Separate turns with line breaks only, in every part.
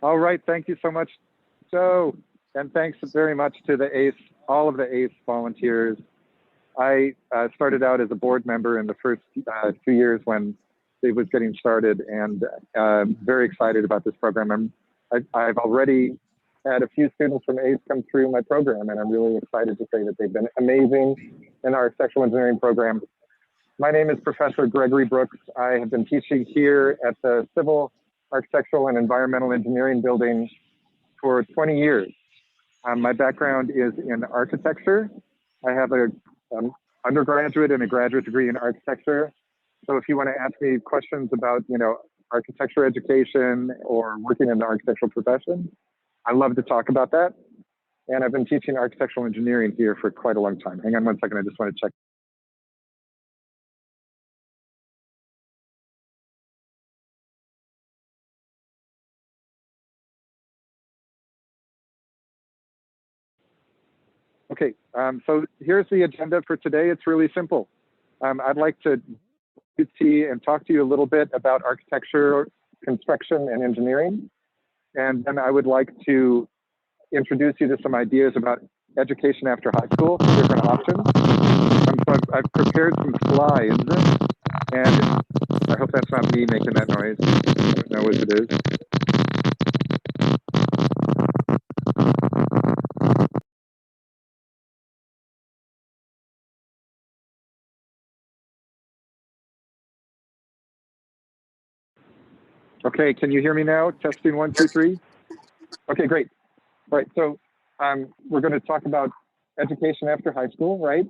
All right, thank you so much, Joe. And thanks very much to the ACE, all of the ACE volunteers. I started out as a board member in the first 2 years when it was getting started, and very excited about this program. I've already had a few students from ACE come through my program, and I'm really excited to say that they've been amazing in our architectural engineering program. My name is Professor Gregory Brooks. I have been teaching here at the Civil, Architectural, and Environmental Engineering building for 20 years. My background is in architecture. I have an undergraduate and a graduate degree in architecture. So if you want to ask me questions about, architecture education or working in the architectural profession, I love to talk about that. And I've been teaching architectural engineering here for quite a long time. Hang on one second, I just want to check. Okay, so here's the agenda for today. It's really simple. I'd like to see and talk to you a little bit about architecture, construction, and engineering. And then I would like to introduce you to some ideas about education after high school, different options. So I've prepared some slides, and I hope that's not me making that noise. I don't know what it is. Okay, can you hear me now? Testing 1, 2, 3. Okay, great. All right, so we're going to talk about education after high school, right?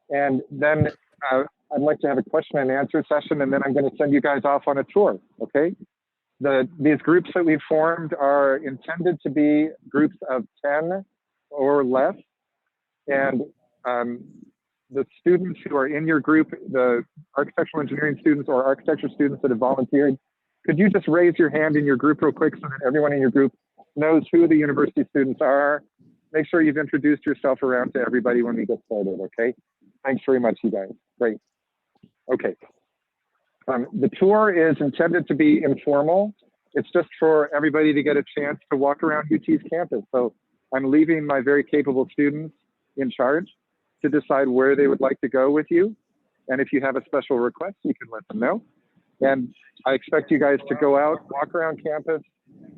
And then I'd like to have a question and answer session, and then I'm going to send you guys off on a tour, okay? These groups that we've formed are intended to be groups of 10 or less. And the students who are in your group, the architectural engineering students or architecture students that have volunteered, could you just raise your hand in your group real quick so that everyone in your group knows who the university students are? Make sure you've introduced yourself around to everybody when we get started, okay? Thanks very much, you guys. Great. Okay. The tour is intended to be informal. It's just for everybody to get a chance to walk around UT's campus. So I'm leaving my very capable students in charge to decide where they would like to go with you. And if you have a special request, you can let them know. And I expect you guys to go out, walk around campus,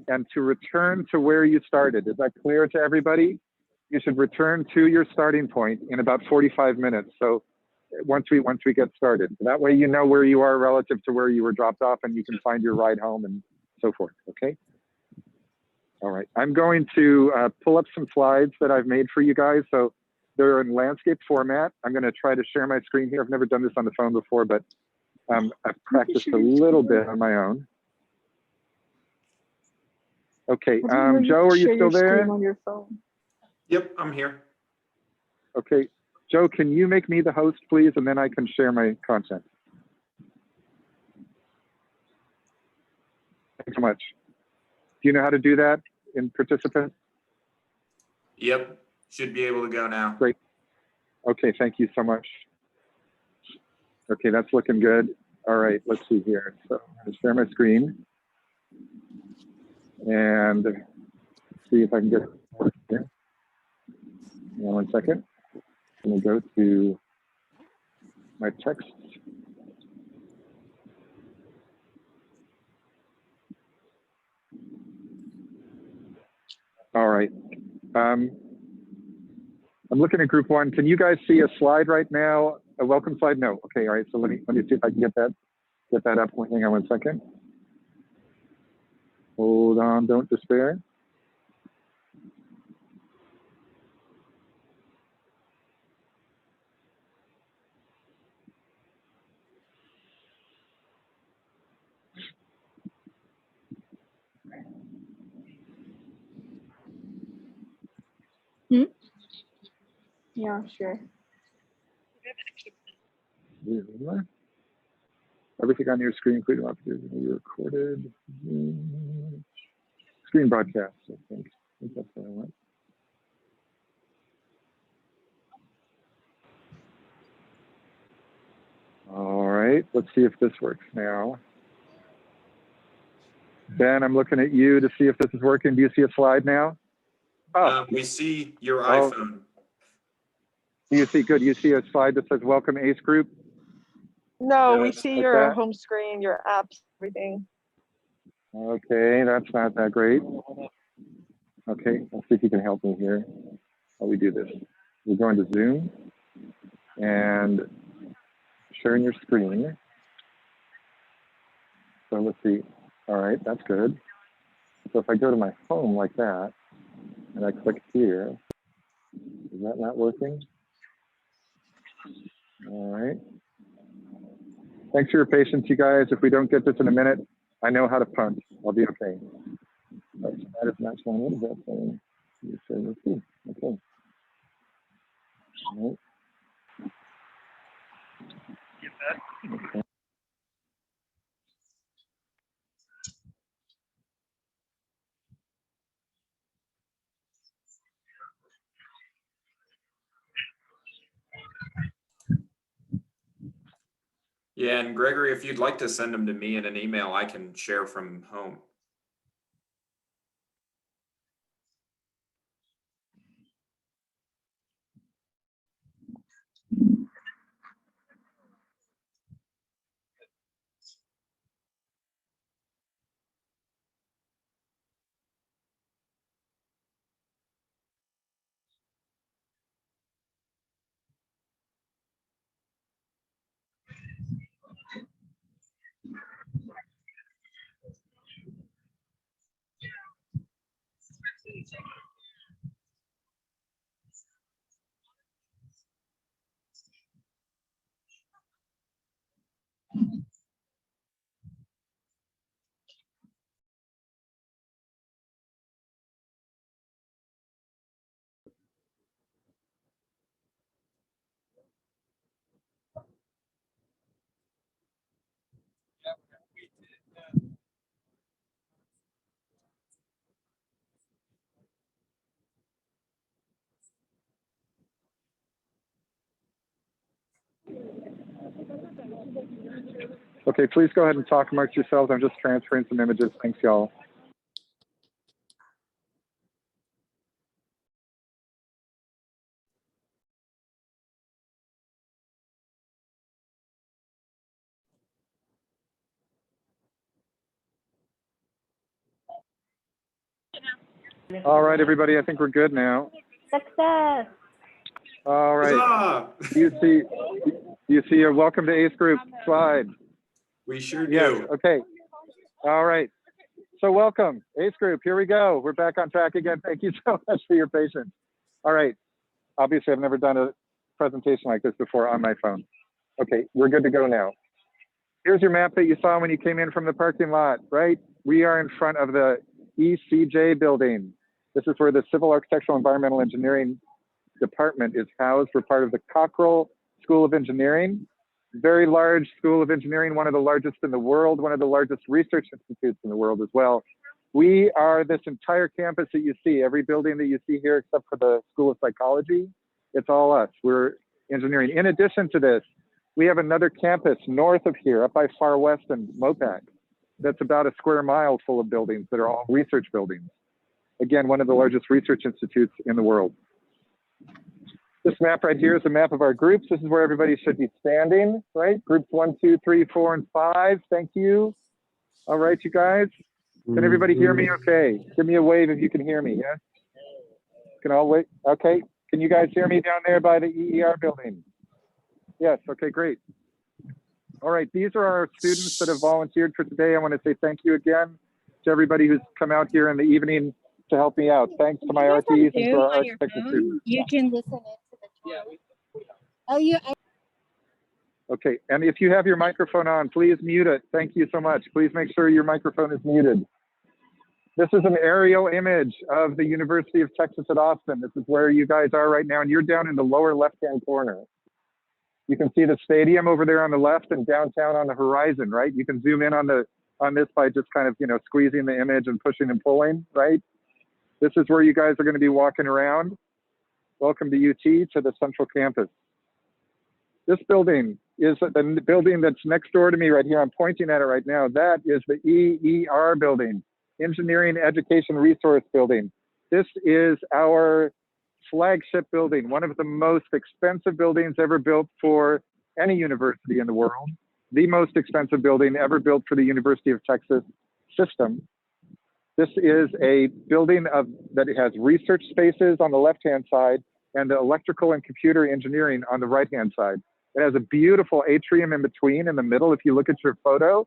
and to return to where you started. Is that clear to everybody? You should return to your starting point in about 45 minutes. So once we get started, that way you know where you are relative to where you were dropped off, and you can find your ride home and so forth. Okay. All right. I'm going to pull up some slides that I've made for you guys. So they're in landscape format. I'm going to try to share my screen here. I've never done this on the phone before, but I've practiced a little bit on my own. Okay, Joe, are you still there?
On your phone.
Yep, I'm here.
Okay, Joe, can you make me the host, please, and then I can share my content. Thanks so much. Do you know how to do that in participants?
Yep, should be able to go now.
Great. Okay, thank you so much. Okay, that's looking good. All right, let's see here. So I'm going to share my screen and see if I can get it working here. One second. I'm going to go to my text. All right. I'm looking at group one. Can you guys see a slide right now? A welcome slide? No. Okay. All right. So let me see if I can get that up. Hang on one second. Hold on. Don't despair.
Yeah, sure.
Everything on your screen, including opportunities, will be recorded. Screen broadcast, I think that's what I want. All right, let's see if this works now. Ben, I'm looking at you to see if this is working. Do you see a slide now? Oh,
We see your
Oh.
iPhone.
you see, good. You see a slide that says welcome ACE group?
No,
Yeah,
we see
like
your
that?
home screen, your apps, everything.
Okay, that's not that great. Okay, let's see if you can help me here. How we do this? We're going to Zoom and sharing your screen. So let's see. All right, that's good. So if I go to my home like that, and I click here, is that not working? All right. Thanks for your patience, you guys. If we don't get this in a minute, I know how to punt. I'll be okay. That is not showing. What is that saying? Let's see. Okay. All right. Okay.
Yeah, and Gregory, if you'd like to send them to me in an email, I can share from home.
Okay, please go ahead and talk amongst yourselves. I'm just transferring some images. Thanks, y'all. All right, everybody, I think we're good now.
Success.
All right.
Huzzah!
You see a welcome to ACE group slide.
We sure
Yes,
do.
okay. All right. So welcome, ACE group. Here we go. We're back on track again. Thank you so much for your patience. All right. Obviously, I've never done a presentation like this before on my phone. Okay, we're good to go now. Here's your map that you saw when you came in from the parking lot, right? We are in front of the ECJ building. This is where the Civil Architectural Environmental Engineering Department is housed. We're part of the Cockrell School of Engineering. Very large school of engineering, one of the largest in the world, one of the largest research institutes in the world as well. We are this entire campus that you see, every building that you see here except for the School of Psychology, it's all us. We're engineering. In addition to this, we have another campus north of here, up by Far West and Mopac. That's about a square mile full of buildings that are all research buildings. Again, one of the largest research institutes in the world. This map right here is a map of our groups. This is where everybody should be standing, right? Groups 1, 2, 3, 4, and 5. Thank you. All right, you guys. Can everybody hear me okay? Give me a wave if you can hear me, yeah? Can all wait? Okay. Can you guys hear me down there by the EER building? Yes, okay, great. All right, these are our students that have volunteered for today. I want to say thank you again to everybody who's come out here in the evening to help me out. Thanks to my RTs and to our architecture students.
You can listen into the chat. Oh, you.
Okay, and if you have your microphone on, please mute it. Thank you so much. Please make sure your microphone is muted. This is an aerial image of the University of Texas at Austin. This is where you guys are right now, and you're down in the lower left-hand corner. You can see the stadium over there on the left and downtown on the horizon, right? You can zoom in on this by just kind of, squeezing the image and pushing and pulling, right? This is where you guys are going to be walking around. Welcome to UT, to the central campus. This building is the building that's next door to me right here. I'm pointing at it right now. That is the EER building, Engineering Education Resource Building. This is our flagship building, one of the most expensive buildings ever built for any university in the world, the most expensive building ever built for the University of Texas system. This is a building that has research spaces on the left-hand side and electrical and computer engineering on the right-hand side. It has a beautiful atrium in between, in the middle. If you look at your photo,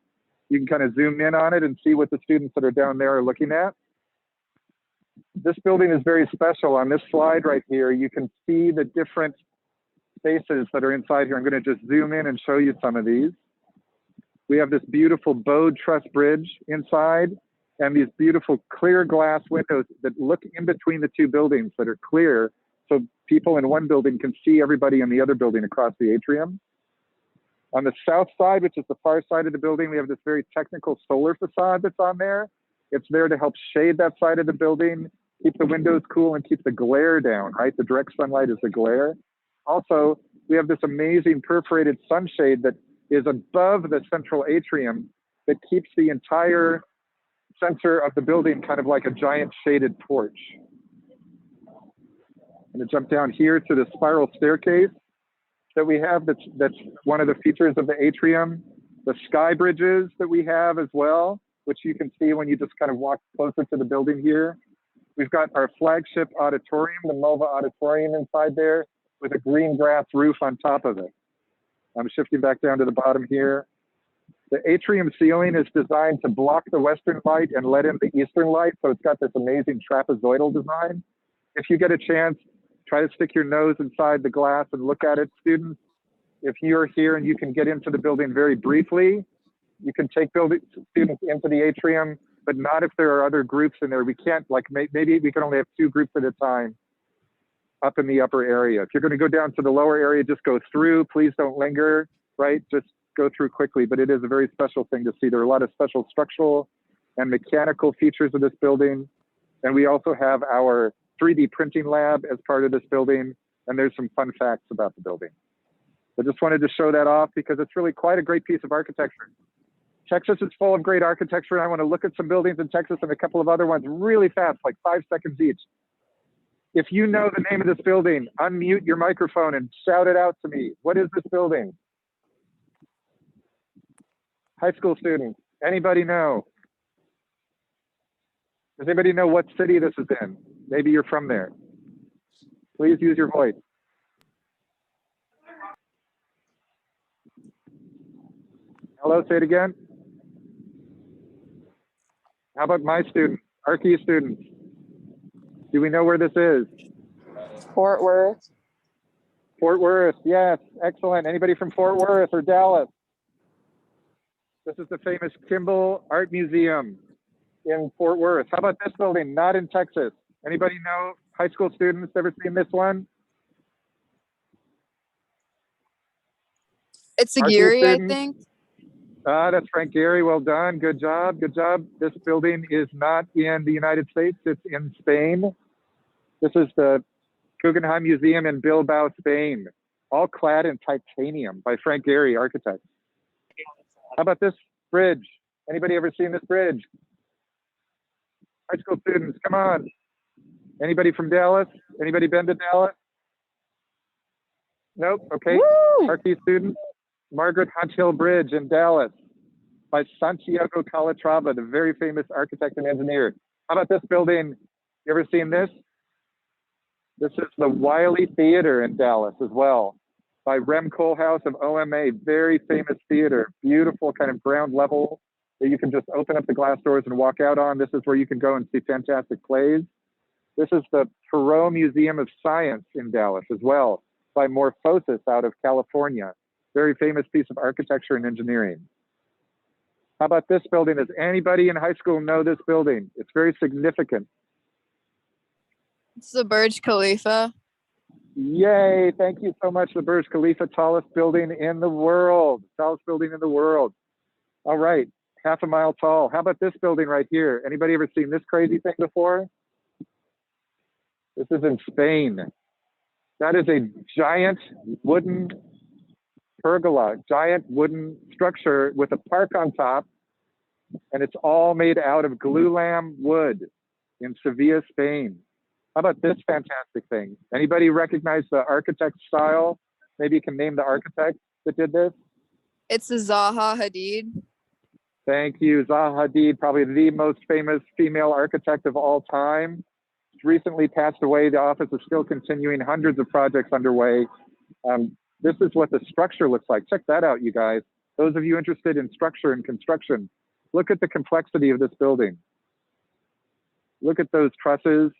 you can kind of zoom in on it and see what the students that are down there are looking at. This building is very special. On this slide right here, you can see the different spaces that are inside here. I'm going to just zoom in and show you some of these. We have this beautiful bowed truss bridge inside and these beautiful clear glass windows that look in between the two buildings that are clear, so people in one building can see everybody in the other building across the atrium. On the south side, which is the far side of the building, we have this very technical solar facade that's on there. It's there to help shade that side of the building, keep the windows cool and keep the glare down, right? The direct sunlight is the glare. Also, we have this amazing perforated sunshade that is above the central atrium that keeps the entire center of the building kind of like a giant shaded porch. I'm going to jump down here to the spiral staircase that we have. That's one of the features of the atrium. The sky bridges that we have as well, which you can see when you just kind of walk closer to the building here. We've got our flagship auditorium, the MOVA auditorium inside there with a green grass roof on top of it. I'm shifting back down to the bottom here. The atrium ceiling is designed to block the western light and let in the eastern light. So it's got this amazing trapezoidal design. If you get a chance, try to stick your nose inside the glass and look at it, students. If you're here and you can get into the building very briefly, you can take students into the atrium, but not if there are other groups in there. We can't, like, maybe we can only have 2 groups at a time up in the upper area. If you're going to go down to the lower area, just go through. Please don't linger, right? Just go through quickly, but it is a very special thing to see. There are a lot of special structural and mechanical features of this building. And we also have our 3D printing lab as part of this building. And there's some fun facts about the building. I just wanted to show that off because it's really quite a great piece of architecture. Texas is full of great architecture. And I want to look at some buildings in Texas and a couple of other ones really fast, like 5 seconds each. If you know the name of this building, unmute your microphone and shout it out to me. What is this building? High school students, anybody know? Does anybody know what city this is in? Maybe you're from there. Please use your voice. Hello, say it again. How about my students, Archie students? Do we know where this is?
Fort Worth.
Fort Worth, yes, excellent. Anybody from Fort Worth or Dallas? This is the famous Kimball Art Museum in Fort Worth. How about this building? Not in Texas. Anybody know, high school students, ever seen this one?
It's a
Archie
Geary, I
students?
think.
That's Frank Gehry. Well done. Good job. Good job. This building is not in the United States. It's in Spain. This is the Guggenheim Museum in Bilbao, Spain, all clad in titanium by Frank Gehry, architect. How about this bridge? Anybody ever seen this bridge? High school students, come on. Anybody from Dallas? Anybody been to Dallas? Nope. Okay.
Woo!
Archie students, Margaret Hunt Hill Bridge in Dallas by Santiago Calatrava, the very famous architect and engineer. How about this building? You ever seen this? This is the Wiley Theater in Dallas as well, by Rem Koolhaas of OMA, very famous theater, beautiful kind of ground level that you can just open up the glass doors and walk out on. This is where you can go and see fantastic plays. This is the Perot Museum of Science in Dallas as well, by Morphosis out of California, very famous piece of architecture and engineering. How about this building? Does anybody in high school know this building? It's very significant.
It's the Burj Khalifa.
Yay, thank you so much. The Burj Khalifa, tallest building in the world. Tallest building in the world. All right, 1/2 mile tall. How about this building right here? Anybody ever seen this crazy thing before? This is in Spain. That is a giant wooden pergola, giant wooden structure with a park on top, and it's all made out of glulam wood in Sevilla, Spain. How about this fantastic thing? Anybody recognize the architect style? Maybe you can name the architect that did this.
It's the Zaha Hadid.
Thank you, Zaha Hadid, probably the most famous female architect of all time. She's recently passed away. The office is still continuing, hundreds of projects underway. This is what the structure looks like. Check that out, you guys. Those of you interested in structure and construction, look at the complexity of this building. Look at those trusses,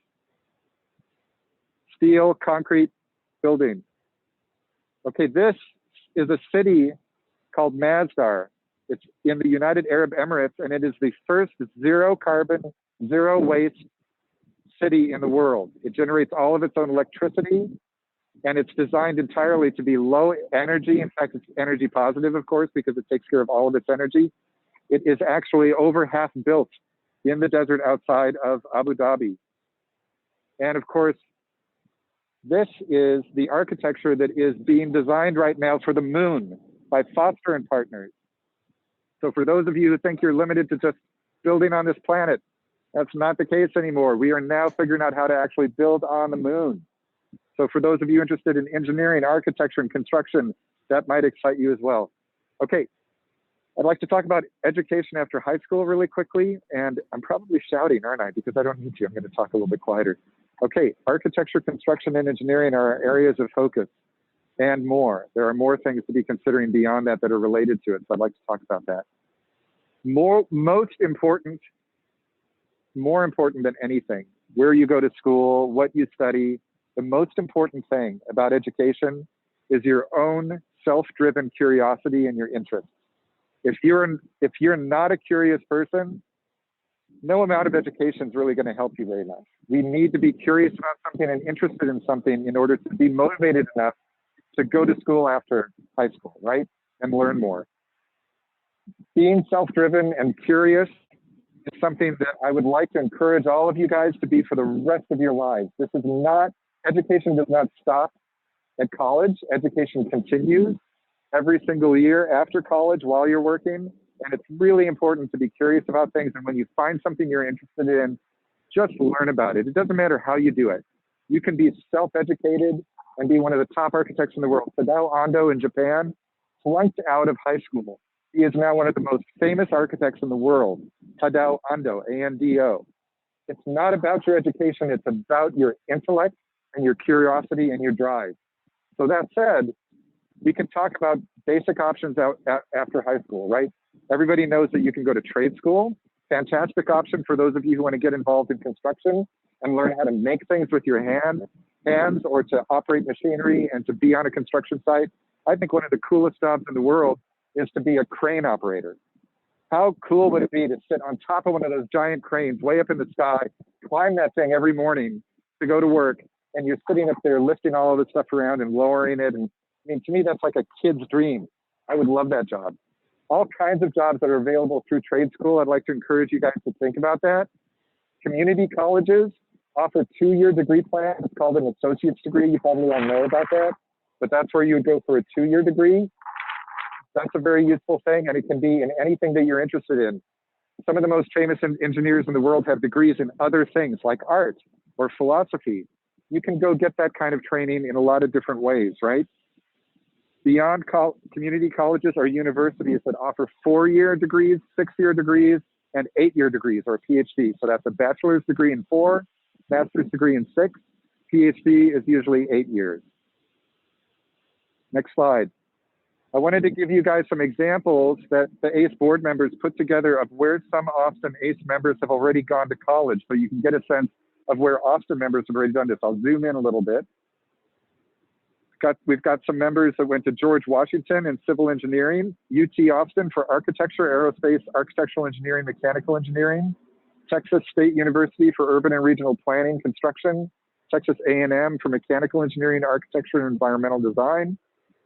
steel, concrete building. Okay, this is a city called Masdar. It's in the United Arab Emirates, and it is the first zero carbon, zero waste city in the world. It generates all of its own electricity, and it's designed entirely to be low energy. In fact, it's energy positive, of course, because it takes care of all of its energy. It is actually over half built in the desert outside of Abu Dhabi. And of course, this is the architecture that is being designed right now for the moon by Foster and Partners. So for those of you who think you're limited to just building on this planet, that's not the case anymore. We are now figuring out how to actually build on the moon. So for those of you interested in engineering, architecture, and construction, that might excite you as well. Okay, I'd like to talk about education after high school really quickly, and I'm probably shouting, aren't I? Because I don't need to. I'm going to talk a little bit quieter. Okay, architecture, construction, and engineering are our areas of focus and more. There are more things to be considering beyond that that are related to it, so I'd like to talk about that. More important than anything, where you go to school, what you study, the most important thing about education is your own self-driven curiosity and your interest. If you're not a curious person, no amount of education is really going to help you very much. We need to be curious about something and interested in something in order to be motivated enough to go to school after high school, right? And learn more. Being self-driven and curious is something that I would like to encourage all of you guys to be for the rest of your lives. Education does not stop at college. Education continues every single year after college while you're working. And it's really important to be curious about things. And when you find something you're interested in, just learn about it. It doesn't matter how you do it. You can be self-educated and be one of the top architects in the world. Tadao Ando in Japan flunked out of high school. He is now one of the most famous architects in the world. Tadao Ando, A-N-D-O. It's not about your education. It's about your intellect and your curiosity and your drive. So that said, we can talk about basic options after high school, right? Everybody knows that you can go to trade school. Fantastic option for those of you who want to get involved in construction and learn how to make things with your hands or to operate machinery and to be on a construction site. I think one of the coolest jobs in the world is to be a crane operator. How cool would it be to sit on top of one of those giant cranes way up in the sky, climb that thing every morning to go to work, and you're sitting up there lifting all of this stuff around and lowering it. And I mean, to me, that's like a kid's dream. I would love that job. All kinds of jobs that are available through trade school. I'd like to encourage you guys to think about that. Community colleges offer 2-year degree plans. It's called an associate's degree. You probably all know about that, but that's where you would go for a 2-year degree. That's a very useful thing, and it can be in anything that you're interested in. Some of the most famous engineers in the world have degrees in other things like art or philosophy. You can go get that kind of training in a lot of different ways, right? Beyond community colleges are universities that offer 4-year degrees, 6-year degrees, and 8-year degrees, or PhD. So that's a bachelor's degree in 4, master's degree in 6. PhD is usually 8 years. Next slide. I wanted to give you guys some examples that the ACE board members put together of where some Austin ACE members have already gone to college, so you can get a sense of where Austin members have already done this. I'll zoom in a little bit. We've got some members that went to George Washington in civil engineering, UT Austin for architecture, aerospace, architectural engineering, mechanical engineering, Texas State University for urban and regional planning, construction, Texas A&M for mechanical engineering, architecture, and environmental design,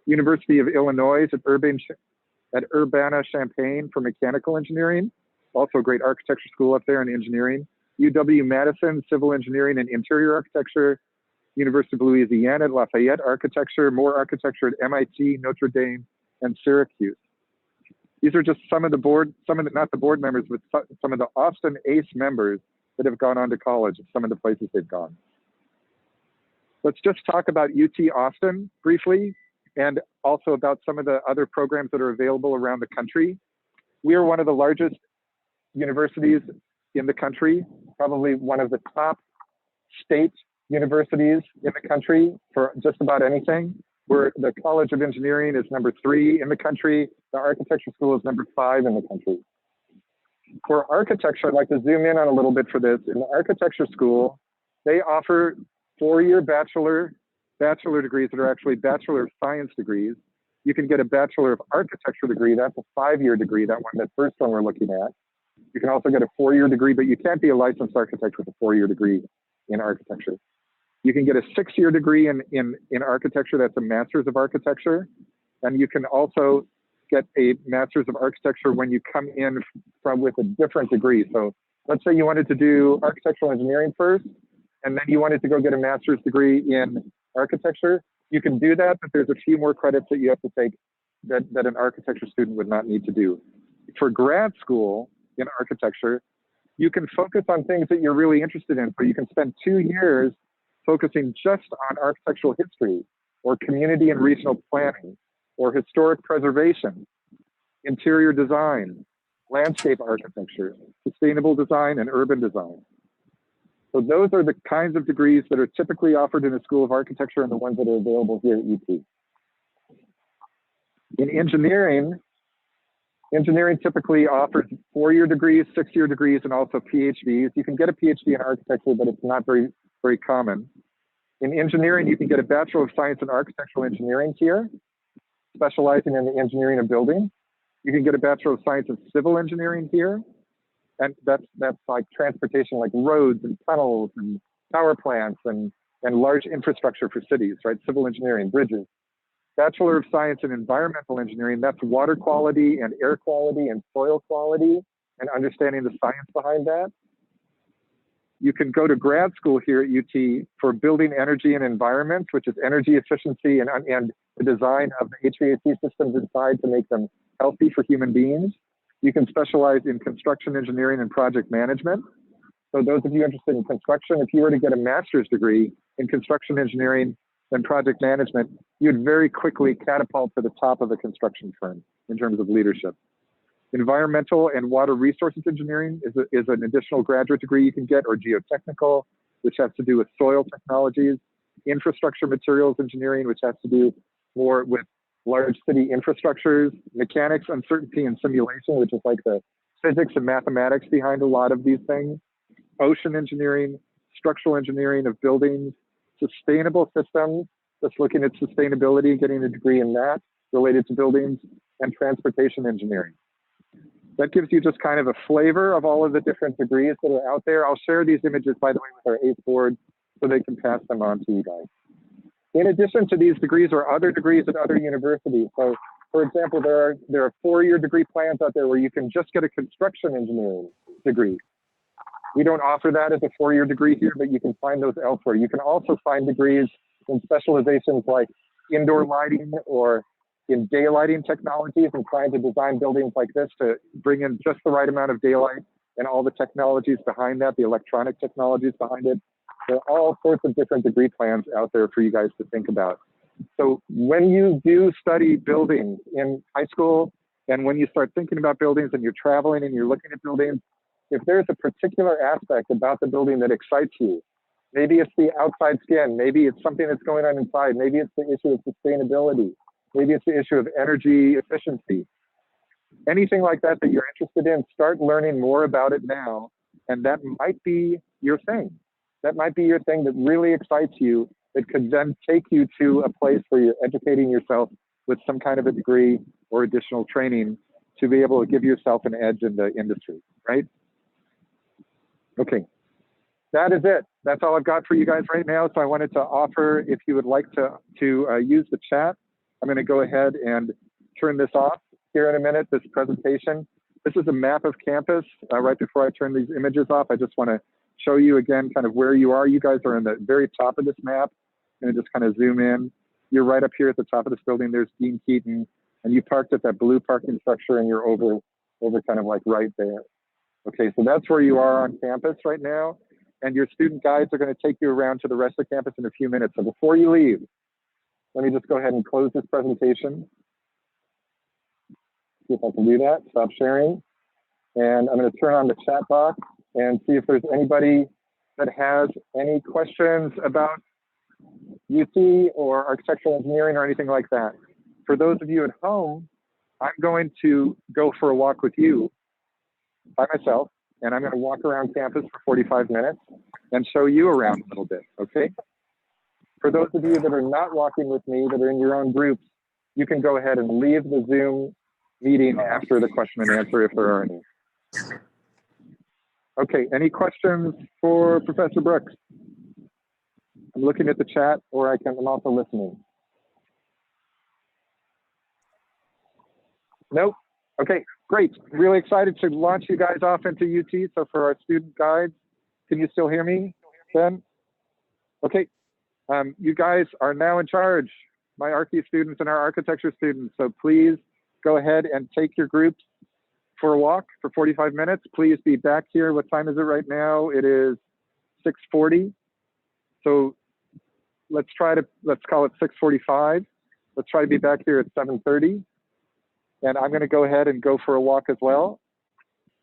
University of Illinois at Urbana-Champaign for mechanical engineering, also a great architecture school up there in engineering, UW-Madison, civil engineering and interior architecture, University of Louisiana at Lafayette, architecture, more architecture at MIT, Notre Dame, and Syracuse. These are just some of the board, not the board members, but some of the Austin ACE members that have gone on to college, some of the places they've gone. Let's just talk about UT Austin briefly, and also about some of the other programs that are available around the country. We are one of the largest universities in the country, probably one of the top state universities in the country for just about anything. The College of Engineering is #3 in the country. The Architecture School is #5 in the country. For architecture, I'd like to zoom in on a little bit for this. In the Architecture School, they offer 4-year bachelor degrees that are actually Bachelor of Science degrees. You can get a Bachelor of Architecture degree. That's a 5-year degree, that first one we're looking at. You can also get a 4-year degree, but you can't be a licensed architect with a 4-year degree in architecture. You can get a 6-year degree in architecture. That's a Master's of Architecture. And you can also get a Master's of Architecture when you come in with a different degree. So let's say you wanted to do architectural engineering first, and then you wanted to go get a master's degree in architecture. You can do that, but there's a few more credits that you have to take that an architecture student would not need to do. For grad school in architecture, you can focus on things that you're really interested in. So you can spend 2 years focusing just on architectural history, or community and regional planning, or historic preservation, interior design, landscape architecture, sustainable design, and urban design. So those are the kinds of degrees that are typically offered in a School of Architecture and the ones that are available here at UT. In engineering typically offers 4-year degrees, 6-year degrees, and also PhDs. You can get a PhD in architecture, but it's not very, very common. In engineering, you can get a Bachelor of Science in Architectural Engineering here, specializing in the engineering of buildings. You can get a Bachelor of Science in Civil Engineering here, and that's like transportation, like roads and tunnels and power plants and large infrastructure for cities, right? Civil engineering, bridges. Bachelor of Science in Environmental Engineering, that's water quality and air quality and soil quality and understanding the science behind that. You can go to grad school here at UT for Building Energy and Environments, which is energy efficiency and the design of the HVAC systems inside to make them healthy for human beings. You can specialize in construction engineering and project management. So those of you interested in construction, if you were to get a master's degree in construction engineering and project management, you'd very quickly catapult to the top of a construction firm in terms of leadership. Environmental and water resources engineering is an additional graduate degree you can get, or geotechnical, which has to do with soil technologies. Infrastructure materials engineering, which has to do more with large city infrastructures. Mechanics, uncertainty, and simulation, which is like the physics and mathematics behind a lot of these things. Ocean engineering, structural engineering of buildings, sustainable systems, just looking at sustainability, getting a degree in that related to buildings, and transportation engineering. That gives you just kind of a flavor of all of the different degrees that are out there. I'll share these images, by the way, with our ACE board so they can pass them on to you guys. In addition to these degrees are other degrees at other universities. So, for example, there are 4-year degree plans out there where you can just get a construction engineering degree. We don't offer that as a 4-year degree here, but you can find those elsewhere. You can also find degrees in specializations like indoor lighting or in daylighting technologies and trying to design buildings like this to bring in just the right amount of daylight and all the technologies behind that, the electronic technologies behind it. There are all sorts of different degree plans out there for you guys to think about. So when you do study buildings in high school, and when you start thinking about buildings and you're traveling and you're looking at buildings, if there's a particular aspect about the building that excites you, maybe it's the outside skin, maybe it's something that's going on inside, maybe it's the issue of sustainability, maybe it's the issue of energy efficiency, anything like that that you're interested in, start learning more about it now, and that might be your thing. That might be your thing that really excites you, that could then take you to a place where you're educating yourself with some kind of a degree or additional training to be able to give yourself an edge in the industry, right? Okay, that is it. That's all I've got for you guys right now. So I wanted to offer, if you would like to use the chat, I'm going to go ahead and turn this off here in a minute, this presentation. This is a map of campus. Right before I turn these images off, I just want to show you again kind of where you are. You guys are in the very top of this map. I'm going to just kind of zoom in. You're right up here at the top of this building. There's Dean Keaton. and you parked at that blue parking structure, and you're over kind of like right there. Okay, so that's where you are on campus right now, and your student guides are going to take you around to the rest of campus in a few minutes. So before you leave, let me just go ahead and close this presentation. See if I can do that. Stop sharing. And I'm going to turn on the chat box and see if there's anybody that has any questions about UC or architectural engineering or anything like that. For those of you at home, I'm going to go for a walk with you by myself, and I'm going to walk around campus for 45 minutes and show you around a little bit, okay? For those of you that are not walking with me, that are in your own groups, you can go ahead and leave the Zoom meeting after the question and answer if there are any. Okay, any questions for Professor Brooks? I'm looking at the chat, or I'm also listening. Nope. Okay, great. Really excited to launch you guys off into UT. So for our student guides, can you still hear me, Ben? Okay, you guys are now in charge, my Archie students and our architecture students. So please go ahead and take your groups for a walk for 45 minutes. Please be back here. What time is it right now? It is 6:40. So let's call it 6:45. Let's try to be back here at 7:30. And I'm going to go ahead and go for a walk as well.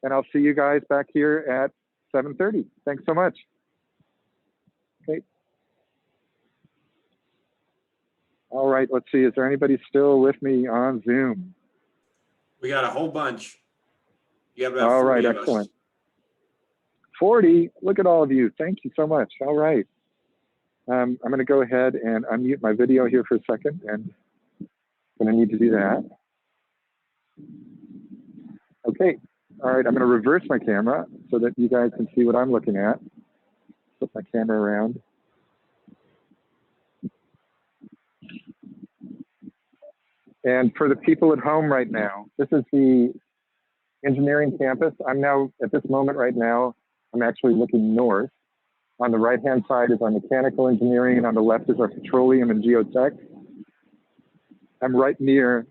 And I'll see you guys back here at 7:30. Thanks so much. Okay. All right, let's see. Is there anybody still with me on Zoom?
We got a whole bunch. You got about
All
40
right,
of
excellent.
us.
40, look at all of you. Thank you so much. All right. I'm going to go ahead and unmute my video here for a second, and I'm going to need to do that. Okay. All right, I'm going to reverse my camera so that you guys can see what I'm looking at. Flip my camera around. And for the people at home right now, this is the engineering campus. I'm now, at this moment right now, I'm actually looking north. On the right-hand side is our mechanical engineering. On the left is our petroleum and geotech. I'm right near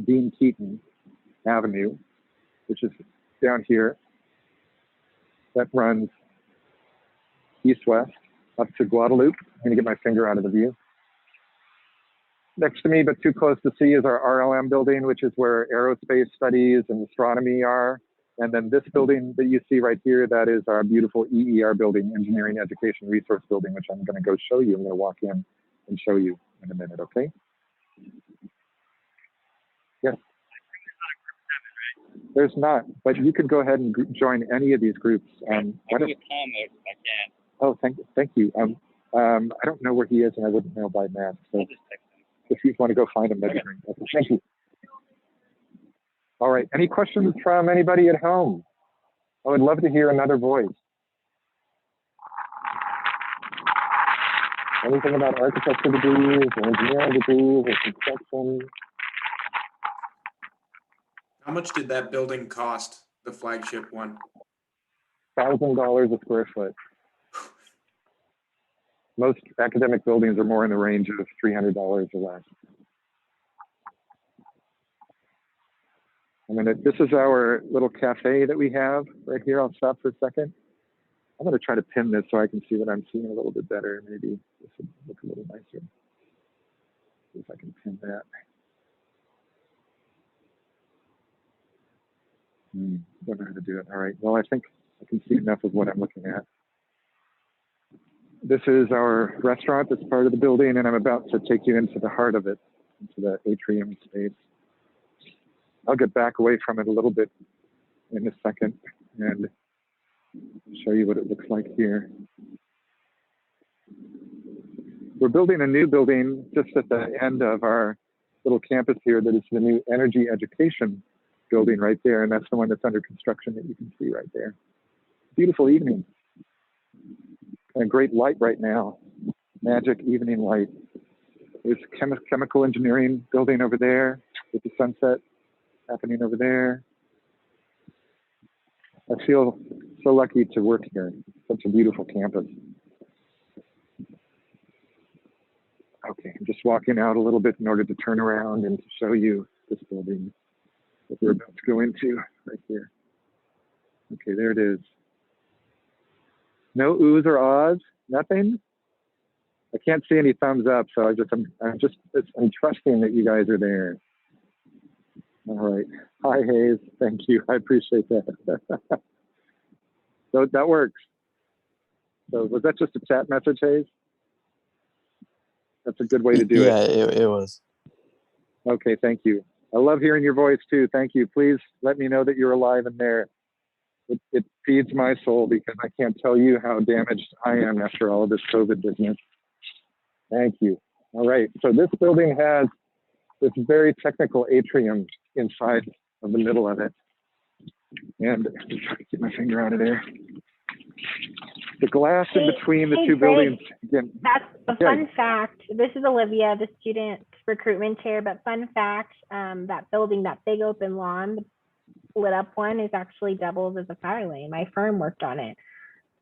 Dean Keaton Avenue, which is down here. That runs east-west up to Guadalupe. I'm going to get my finger out of the view. Next to me, but too close to see, is our RLM building, which is where aerospace studies and astronomy are. And then this building that you see right here, that is our beautiful EER building, Engineering Education Resource Building, which I'm going to go show you. I'm going to walk in and show you in a minute, okay? Yes. There's not, but you can go ahead and join any of these groups.
I'll do a comment if I can.
Oh, thank you. I don't know where he is, and I wouldn't know by math. So
I'll just text him.
if you want to go find him, that'd be great. Okay, thank you. All right. Any questions from anybody at home? I would love to hear another voice. Anything about architecture degrees or engineering degrees or construction?
How much did that building cost, the flagship one?
$1,000 a square foot. Most academic buildings are more in the range of $300 or less. This is our little cafe that we have right here. I'll stop for a second. I'm going to try to pin this so I can see what I'm seeing a little bit better. Maybe this would look a little nicer. See if I can pin that. Don't know how to do it. All right. Well, I think I can see enough of what I'm looking at. This is our restaurant that's part of the building, and I'm about to take you into the heart of it, into the atrium space. I'll get back away from it a little bit in a second and show you what it looks like here. We're building a new building just at the end of our little campus here that is the new energy education building right there, and that's the one that's under construction that you can see right there. Beautiful evening. And great light right now. Magic evening light. There's a chemical engineering building over there with the sunset happening over there. I feel so lucky to work here. Such a beautiful campus. Okay, I'm just walking out a little bit in order to turn around and to show you this building that we're about to go into right here. Okay, there it is. No oohs or ahs, nothing. I can't see any thumbs up, so I'm trusting that you guys are there. All right. Hi, Hayes. Thank you. I appreciate that. So that works. So was that just a chat message, Hayes? That's a good way to do
Yeah,
it.
it was.
Okay, thank you. I love hearing your voice too. Thank you. Please let me know that you're alive and there. It feeds my soul because I can't tell you how damaged I am after all of this COVID business. Thank you. All right. So this building has this very technical atrium inside of the middle of it. And I'm just trying to get my finger out of there. The glass in between the two buildings. Again,
that's a fun fact. This is Olivia, the student recruitment chair, but fun fact, that building, that big open lawn, the lit up one, is actually doubles as a fire lane. My firm worked on it.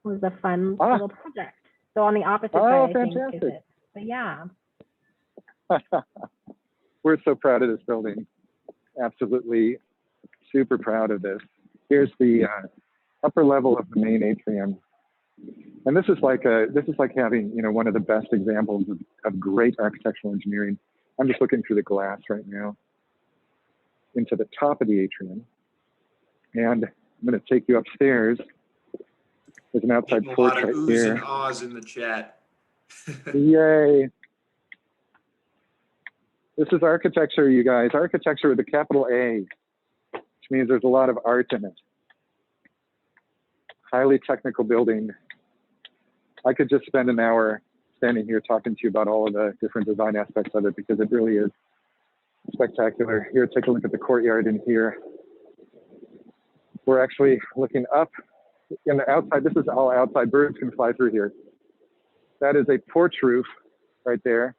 It was a fun little project. So on the opposite side,
fantastic.
I think, is it. But yeah.
We're so proud of this building. Absolutely super proud of this. Here's the upper level of the main atrium. And this is like having, you know, one of the best examples of great architectural engineering. I'm just looking through the glass right now into the top of the atrium. And I'm going to take you upstairs. There's an outside
A
porch
lot of
right
oohs
here.
and ahs in the chat.
Yay. This is architecture, you guys. Architecture with a capital A, which means there's a lot of art in it. Highly technical building. I could just spend an hour standing here talking to you about all of the different design aspects of it because it really is spectacular. Here, take a look at the courtyard in here. We're actually looking up in the outside. This is all outside. Birds can fly through here. That is a porch roof right there.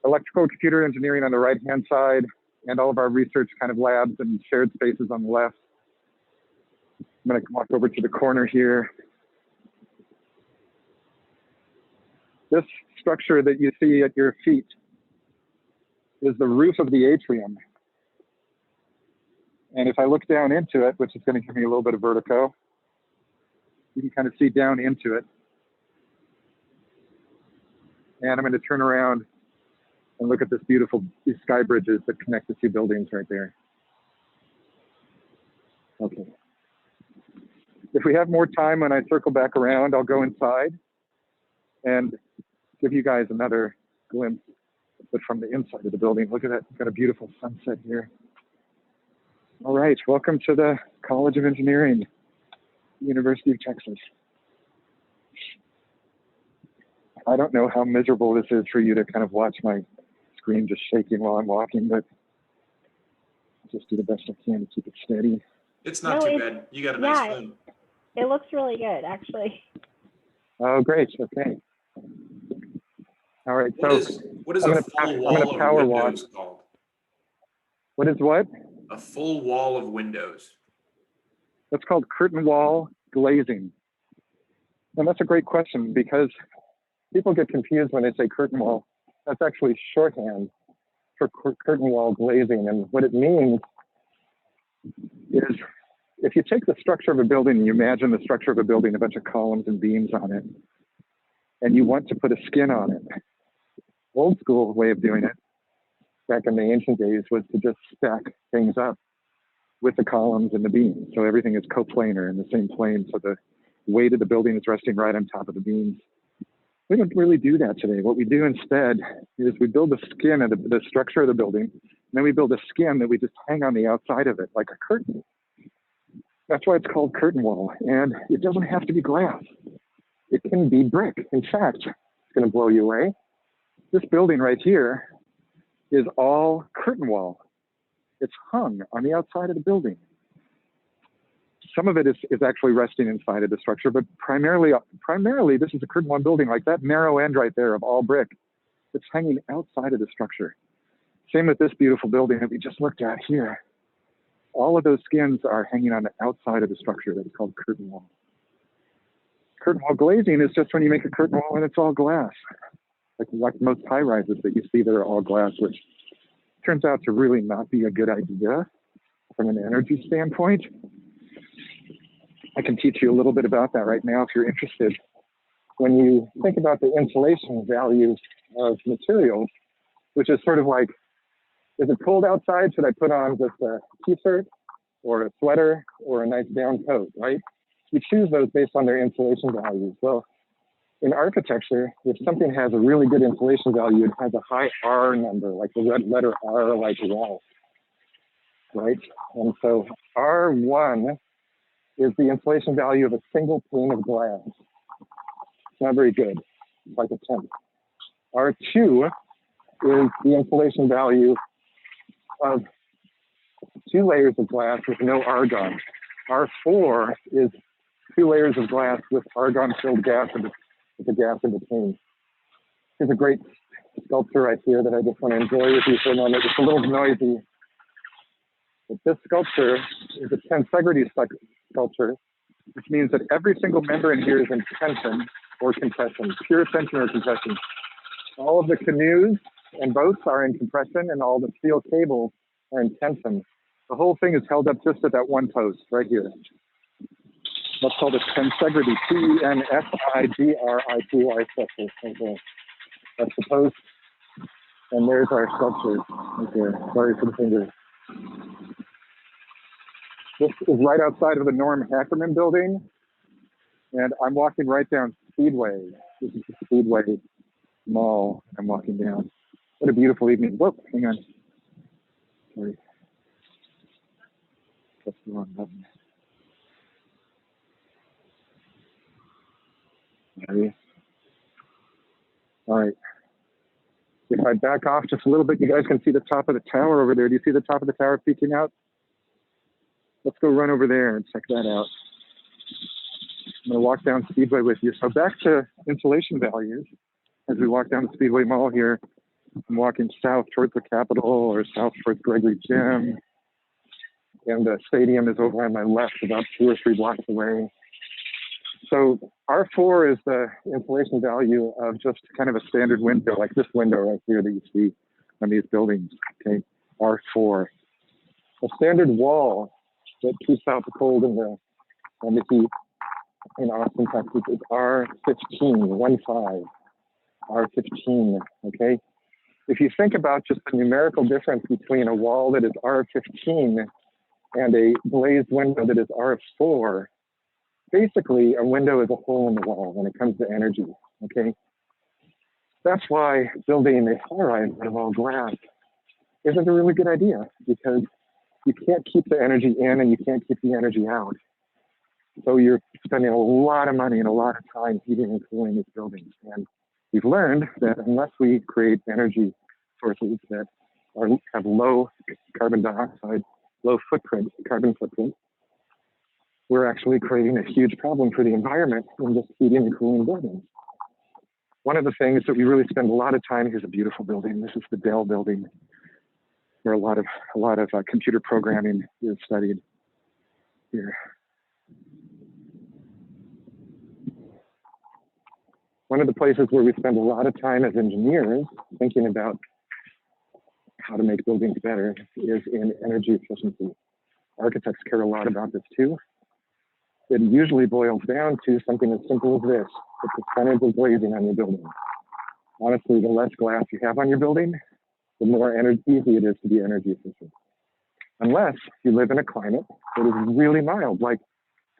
Electrical and computer engineering on the right-hand side, and all of our research kind of labs and shared spaces on the left. I'm going to walk over to the corner here. This structure that you see at your feet is the roof of the atrium. And if I look down into it, which is going to give me a little bit of vertigo, you can kind of see down into it. And I'm going to turn around and look at these sky bridges that connect the two buildings right there. Okay. If we have more time when I circle back around, I'll go inside and give you guys another glimpse, but from the inside of the building. Look at that, we've got a beautiful sunset here. All right, welcome to the College of Engineering, University of Texas. I don't know how miserable this is for you to kind of watch my screen just shaking while I'm walking, but I'll just do the best I can to keep it steady.
It's not too bad. You got a nice phone.
It looks really good, actually.
Oh, great. Okay. All right.
What is a full wall of windows called?
What is what?
A full wall of windows.
That's called curtain wall glazing. And that's a great question because people get confused when they say curtain wall. That's actually shorthand for curtain wall glazing. And what it means is if you take the structure of a building and you imagine the structure of a building, a bunch of columns and beams on it, and you want to put a skin on it, old school way of doing it back in the ancient days was to just stack things up with the columns and the beams. So everything is coplanar in the same plane. So the weight of the building is resting right on top of the beams. We don't really do that today. What we do instead is we build the skin of the structure of the building, and then we build a skin that we just hang on the outside of it like a curtain. That's why it's called curtain wall. And it doesn't have to be glass. It can be brick. In fact, it's going to blow you away. This building right here is all curtain wall. It's hung on the outside of the building. Some of it is actually resting inside of the structure, but primarily this is a curtain wall building, like that narrow end right there of all brick. It's hanging outside of the structure. Same with this beautiful building that we just looked at here. All of those skins are hanging on the outside of the structure that is called curtain wall. Curtain wall glazing is just when you make a curtain wall and it's all glass. like most high rises that you see that are all glass, which turns out to really not be a good idea from an energy standpoint. I can teach you a little bit about that right now if you're interested. When you think about the insulation value of materials, which is sort of like, is it cold outside? Should I put on just a t-shirt or a sweater or a nice down coat, right? You choose those based on their insulation values. Well, in architecture, if something has a really good insulation value, it has a high R number, like the red letter R, like wall, right? And so R1 is the insulation value of a single pane of glass. It's not very good. It's like a 10. R2 is the insulation value of 2 layers of glass with no argon. R4 is 2 layers of glass with argon-filled gas with the gas in between. Here's a great sculpture right here that I just want to enjoy with you for a moment. It's a little noisy, but this sculpture is a tensegrity sculpture, which means that every single member in here is in tension or compression, pure tension or compression. All of the canoes and boats are in compression, and all the steel cables are in tension. The whole thing is held up just at that one post right here. That's called a tensegrity, T-E-N-S-I-G-R-I-T-Y structure. Okay. That's the post, and there's our sculpture right there. Sorry for the fingers. This is right outside of the Norm Hackerman building, and I'm walking right down Speedway. This is the Speedway Mall I'm walking down. What a beautiful evening. Whoa, hang on. Sorry. That's the wrong button. Sorry. All right. If I back off just a little bit, you guys can see the top of the tower over there. Do you see the top of the tower peeking out? Let's go run over there and check that out. I'm going to walk down Speedway with you. So back to insulation values. As we walk down the Speedway Mall here, I'm walking south towards the Capitol or south towards Gregory Gym. And the stadium is over on my left, about 2 or 3 blocks away. So R4 is the insulation value of just kind of a standard window, like this window right here that you see on these buildings, okay? R4. A standard wall that keeps out the cold and the heat in Austin, Texas is R15, 1-5, R15, okay? If you think about just the numerical difference between a wall that is R15 and a glazed window that is R4, basically a window is a hole in the wall when it comes to energy, okay? That's why building a high-rise out of all glass isn't a really good idea, because you can't keep the energy in and you can't keep the energy out. So you're spending a lot of money and a lot of time heating and cooling these buildings. And we've learned that unless we create energy sources that have low carbon dioxide, low footprint, carbon footprint, we're actually creating a huge problem for the environment in just heating and cooling buildings. One of the things that we really spend a lot of time, here's a beautiful building. This is the Dell building, where a lot of computer programming is studied here. One of the places where we spend a lot of time as engineers thinking about how to make buildings better is in energy efficiency. Architects care a lot about this too. It usually boils down to something as simple as this: the percentage of glazing on your building. Honestly, the less glass you have on your building, the more easy it is to be energy efficient. Unless you live in a climate that is really mild, like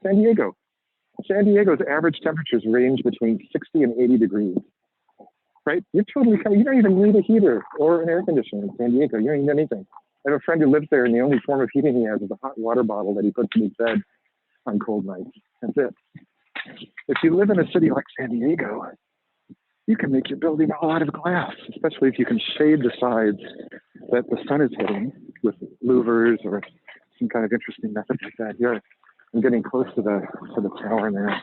San Diego. San Diego's average temperatures range between 60 and 80 degrees, right? You don't even need a heater or an air conditioner in San Diego. You don't need anything. I have a friend who lives there, and the only form of heating he has is a hot water bottle that he puts in his bed on cold nights. That's it. If you live in a city like San Diego, you can make your building all out of glass, especially if you can shade the sides that the sun is hitting with louvers or some kind of interesting method like that. Here, I'm getting close to the tower there. I'm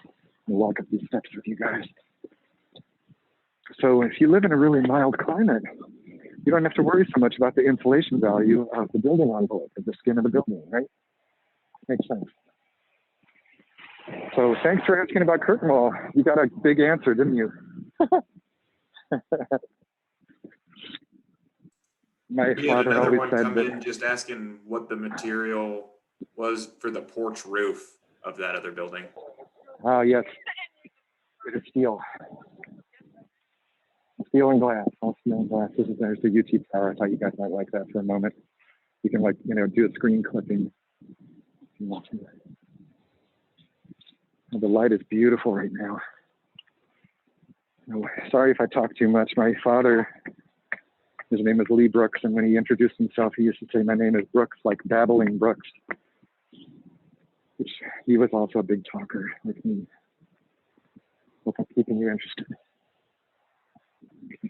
gonna walk up these steps with you guys. So if you live in a really mild climate, you don't have to worry so much about the insulation value of the building envelope, of the skin of the building, right? Makes sense. So thanks for asking about curtain wall. You got a big answer, didn't you? My
We had
father
another
always
one
said
come
that,
in just asking what the material was for the porch roof of that other building.
oh yes, it is steel. Steel and glass, all steel and glass. There's the UT Tower. I thought you guys might like that for a moment. You can do a screen clipping if you want to. Oh, the light is beautiful right now. Oh, sorry if I talk too much. My father, his name is Lee Brooks, and when he introduced himself, he used to say, "My name is Brooks," like babbling Brooks. Which he was also a big talker like me. Hope I'm keeping you interested.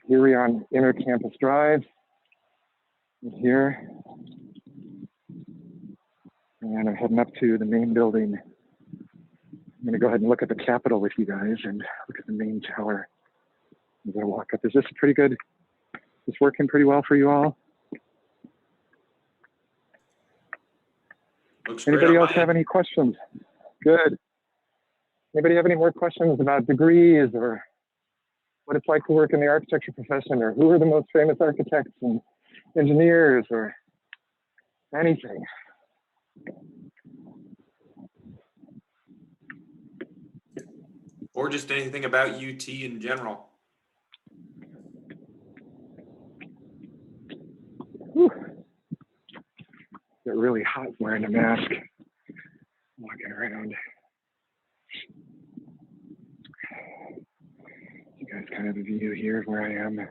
Here we are on Inner Campus Drive. Here. And I'm heading up to the main building. I'm going to go ahead and look at the Capitol with you guys and look at the main tower. I'm going to walk up. Is this pretty good? Is this working pretty well for you all?
Looks great
Anybody
on
else
my
have
end.
any questions? Good. Anybody have any more questions about degrees or what it's like to work in the architecture profession, or who are the most famous architects and engineers, or anything?
Or just anything about UT in general.
Whew. Get really hot wearing a mask. Walking around. You guys kind of a view here of where I am.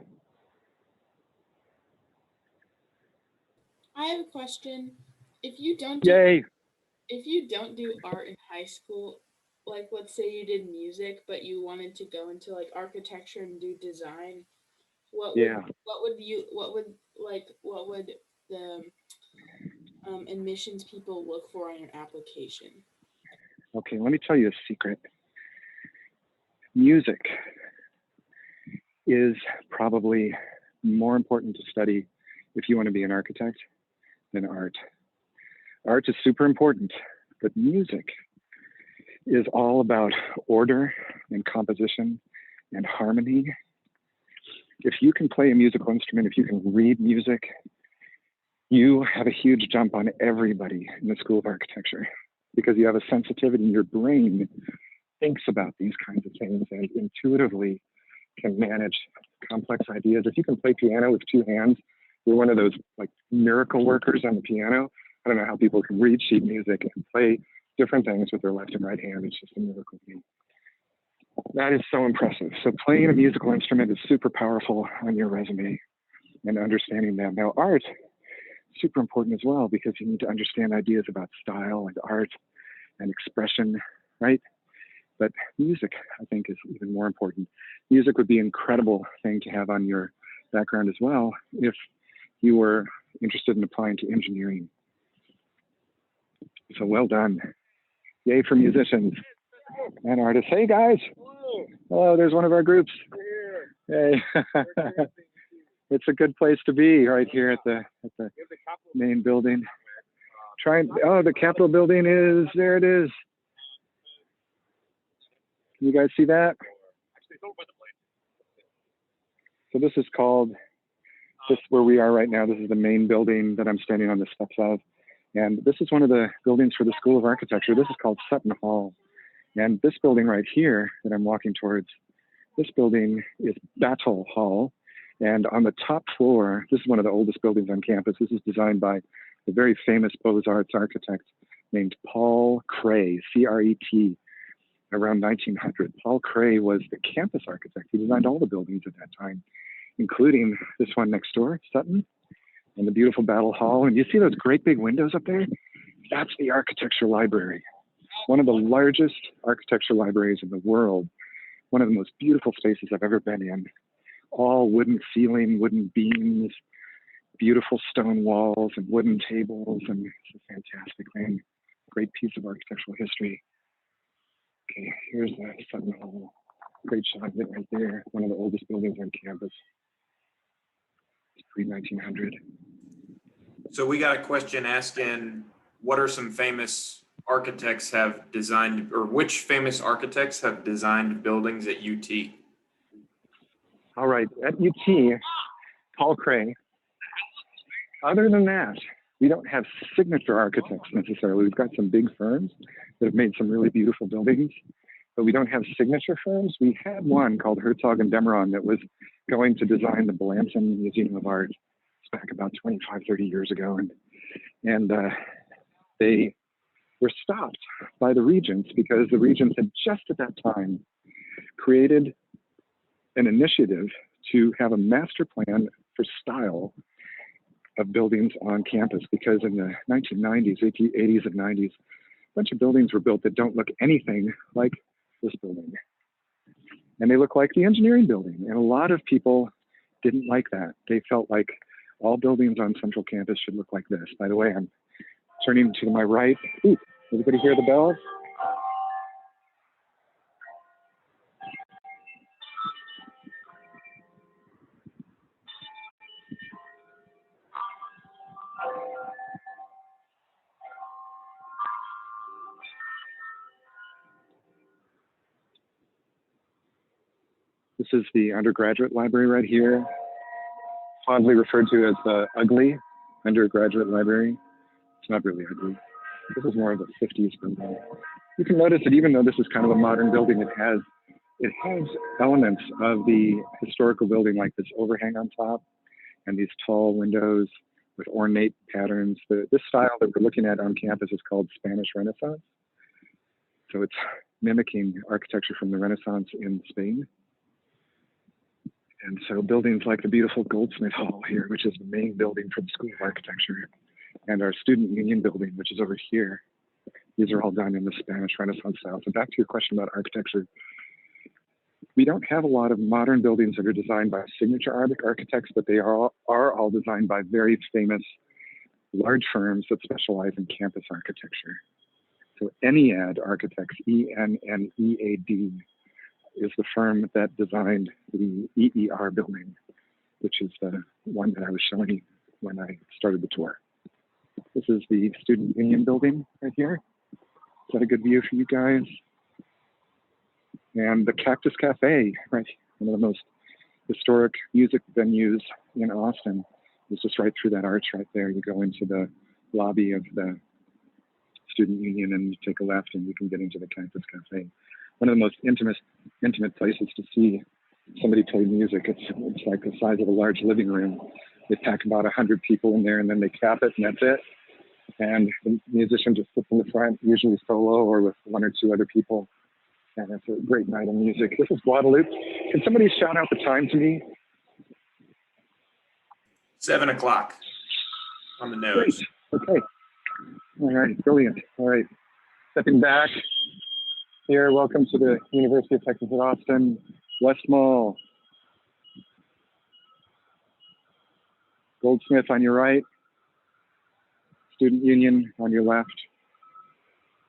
I have a question. If you don't
Yay!
do art in high school, like let's say you did music, but you wanted to go into like architecture and do design, what would
Yeah.
what would the admissions people look for on your application?
Okay, let me tell you a secret. Music is probably more important to study if you want to be an architect than art. Art is super important, but music is all about order and composition and harmony. If you can play a musical instrument, if you can read music, you have a huge jump on everybody in the School of Architecture because you have a sensitivity. Your brain thinks about these kinds of things and intuitively can manage complex ideas. If you can play piano with two hands, you're one of those like miracle workers on the piano. I don't know how people can read sheet music and play different things with their left and right hand. It's just a miracle to me. That is so impressive. So playing a musical instrument is super powerful on your resume and understanding that. Now art, super important as well because you need to understand ideas about style and art and expression, right? But music, I think, is even more important. Music would be an incredible thing to have on your background as well if you were interested in applying to engineering. So well done. Yay for musicians and artists. Hey guys. Hello, there's one of our groups. Hey. It's a good place to be right here at the main building. Oh, the Capitol building is, there it is. Can you guys see that? So this is called, this is where we are right now. This is the main building that I'm standing on the steps of. And this is one of the buildings for the School of Architecture. This is called Sutton Hall. And this building right here that I'm walking towards, this building is Battle Hall. And on the top floor, this is one of the oldest buildings on campus. This is designed by a very famous Beaux-Arts architect named Paul Cray, C-R-E-T, around 1900. Paul Cray was the campus architect. He designed all the buildings at that time, including this one next door, Sutton, and the beautiful Battle Hall. And you see those great big windows up there? That's the architecture library. One of the largest architecture libraries in the world. One of the most beautiful spaces I've ever been in. All wooden ceiling, wooden beams, beautiful stone walls and wooden tables, and it's a fantastic thing. Great piece of architectural history. Okay, here's the Sutton Hall. Great shot of it right there. One of the oldest buildings on campus. It's pre-1900.
So we got a question asking, what are some famous architects have designed, or which famous architects have designed buildings at UT?
All right, at UT, Paul Cray, other than that, we don't have signature architects necessarily. We've got some big firms that have made some really beautiful buildings, but we don't have signature firms. We had one called Herzog and Demeron that was going to design the Blanton Museum of Art back about 25, 30 years ago. And they were stopped by the regents because the regents had just at that time created an initiative to have a master plan for style of buildings on campus, because in the 1990s, 80s and 90s, a bunch of buildings were built that don't look anything like this building. And they look like the engineering building. And a lot of people didn't like that. They felt like all buildings on Central Campus should look like this. By the way, I'm turning to my right. Ooh, everybody hear the bells? This is the undergraduate library right here, fondly referred to as the ugly undergraduate library. It's not really ugly. This is more of a 50s building. You can notice that even though this is kind of a modern building, it has elements of the historical building, like this overhang on top and these tall windows with ornate patterns. This style that we're looking at on campus is called Spanish Renaissance. So it's mimicking architecture from the Renaissance in Spain. And so buildings like the beautiful Goldsmith Hall here, which is the main building for the School of Architecture, and our Student Union building, which is over here, these are all done in the Spanish Renaissance style. So back to your question about architecture, we don't have a lot of modern buildings that are designed by signature architects, but they are all designed by very famous large firms that specialize in campus architecture. So ENEAD Architects, ENNEAD, is the firm that designed the EER building, which is the one that I was showing you when I started the tour. This is the Student Union building right here. Is that a good view for you guys? And the Cactus Cafe, right? One of the most historic music venues in Austin is just right through that arch right there. You go into the lobby of the Student Union and you take a left and you can get into the Cactus Cafe. One of the most intimate places to see somebody play music. It's like the size of a large living room. They pack about 100 people in there and then they cap it and that's it. And the musician just sits in the front, usually solo or with one or two other people. And it's a great night of music. This is Guadalupe. Can somebody shout out the time to me?
7 o'clock on the nose.
Great. Okay. All right, brilliant. All right, stepping back here, welcome to the University of Texas at Austin, West Mall. Goldsmith on your right, Student Union on your left.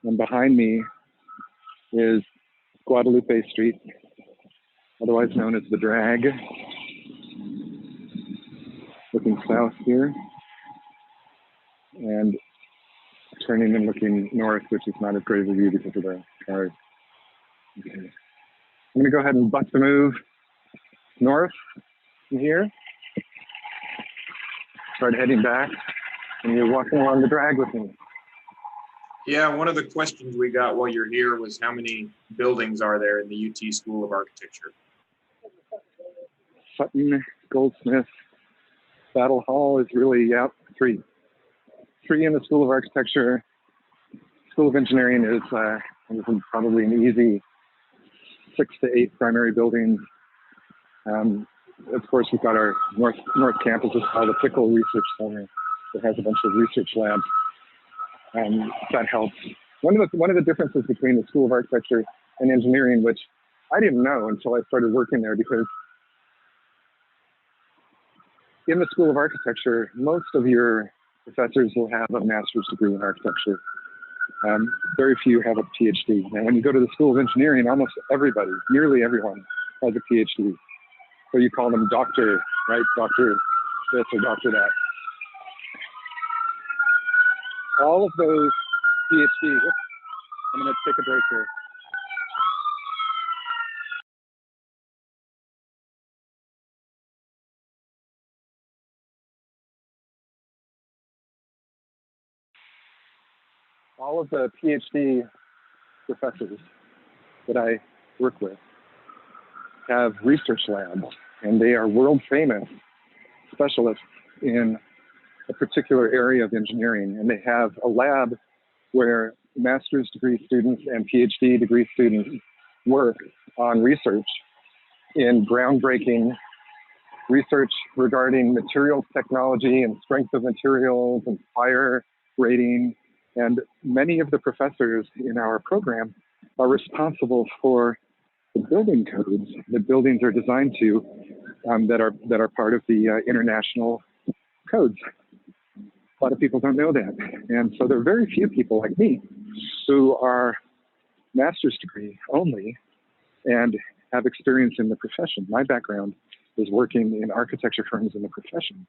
And behind me is Guadalupe Street, otherwise known as the Drag. Looking south here. And turning and looking north, which is not as great of a view because of the cars. Okay. I'm going to go ahead and bust the move north from here. Start heading back, and you're walking along the Drag with me.
Yeah, one of the questions we got while you're here was how many buildings are there in the UT School of Architecture?
Sutton, Goldsmith, Battle Hall is really, yeah, 3. 3 in the School of Architecture. School of Engineering is probably an easy 6 to 8 primary buildings. Of course, we've got our North Campus as well, the Pickle Research Center that has a bunch of research labs. That helps. One of the differences between the School of Architecture and Engineering, which I didn't know until I started working there, because in the School of Architecture, most of your professors will have a master's degree in architecture. Very few have a PhD. And when you go to the School of Engineering, almost everybody, nearly everyone, has a PhD. So you call them doctor, right? Doctor this or doctor that. All of those PhDs, I'm going to take a break here. all of the PhD professors that I work with have research labs, and they are world famous specialists in a particular area of engineering. And they have a lab where master's degree students and PhD degree students work on research in groundbreaking research regarding materials technology and strength of materials and fire rating. And many of the professors in our program are responsible for the building codes that buildings are designed to, that are part of the international codes. A lot of people don't know that. And so there are very few people like me who are master's degree only and have experience in the profession. My background is working in architecture firms in the profession.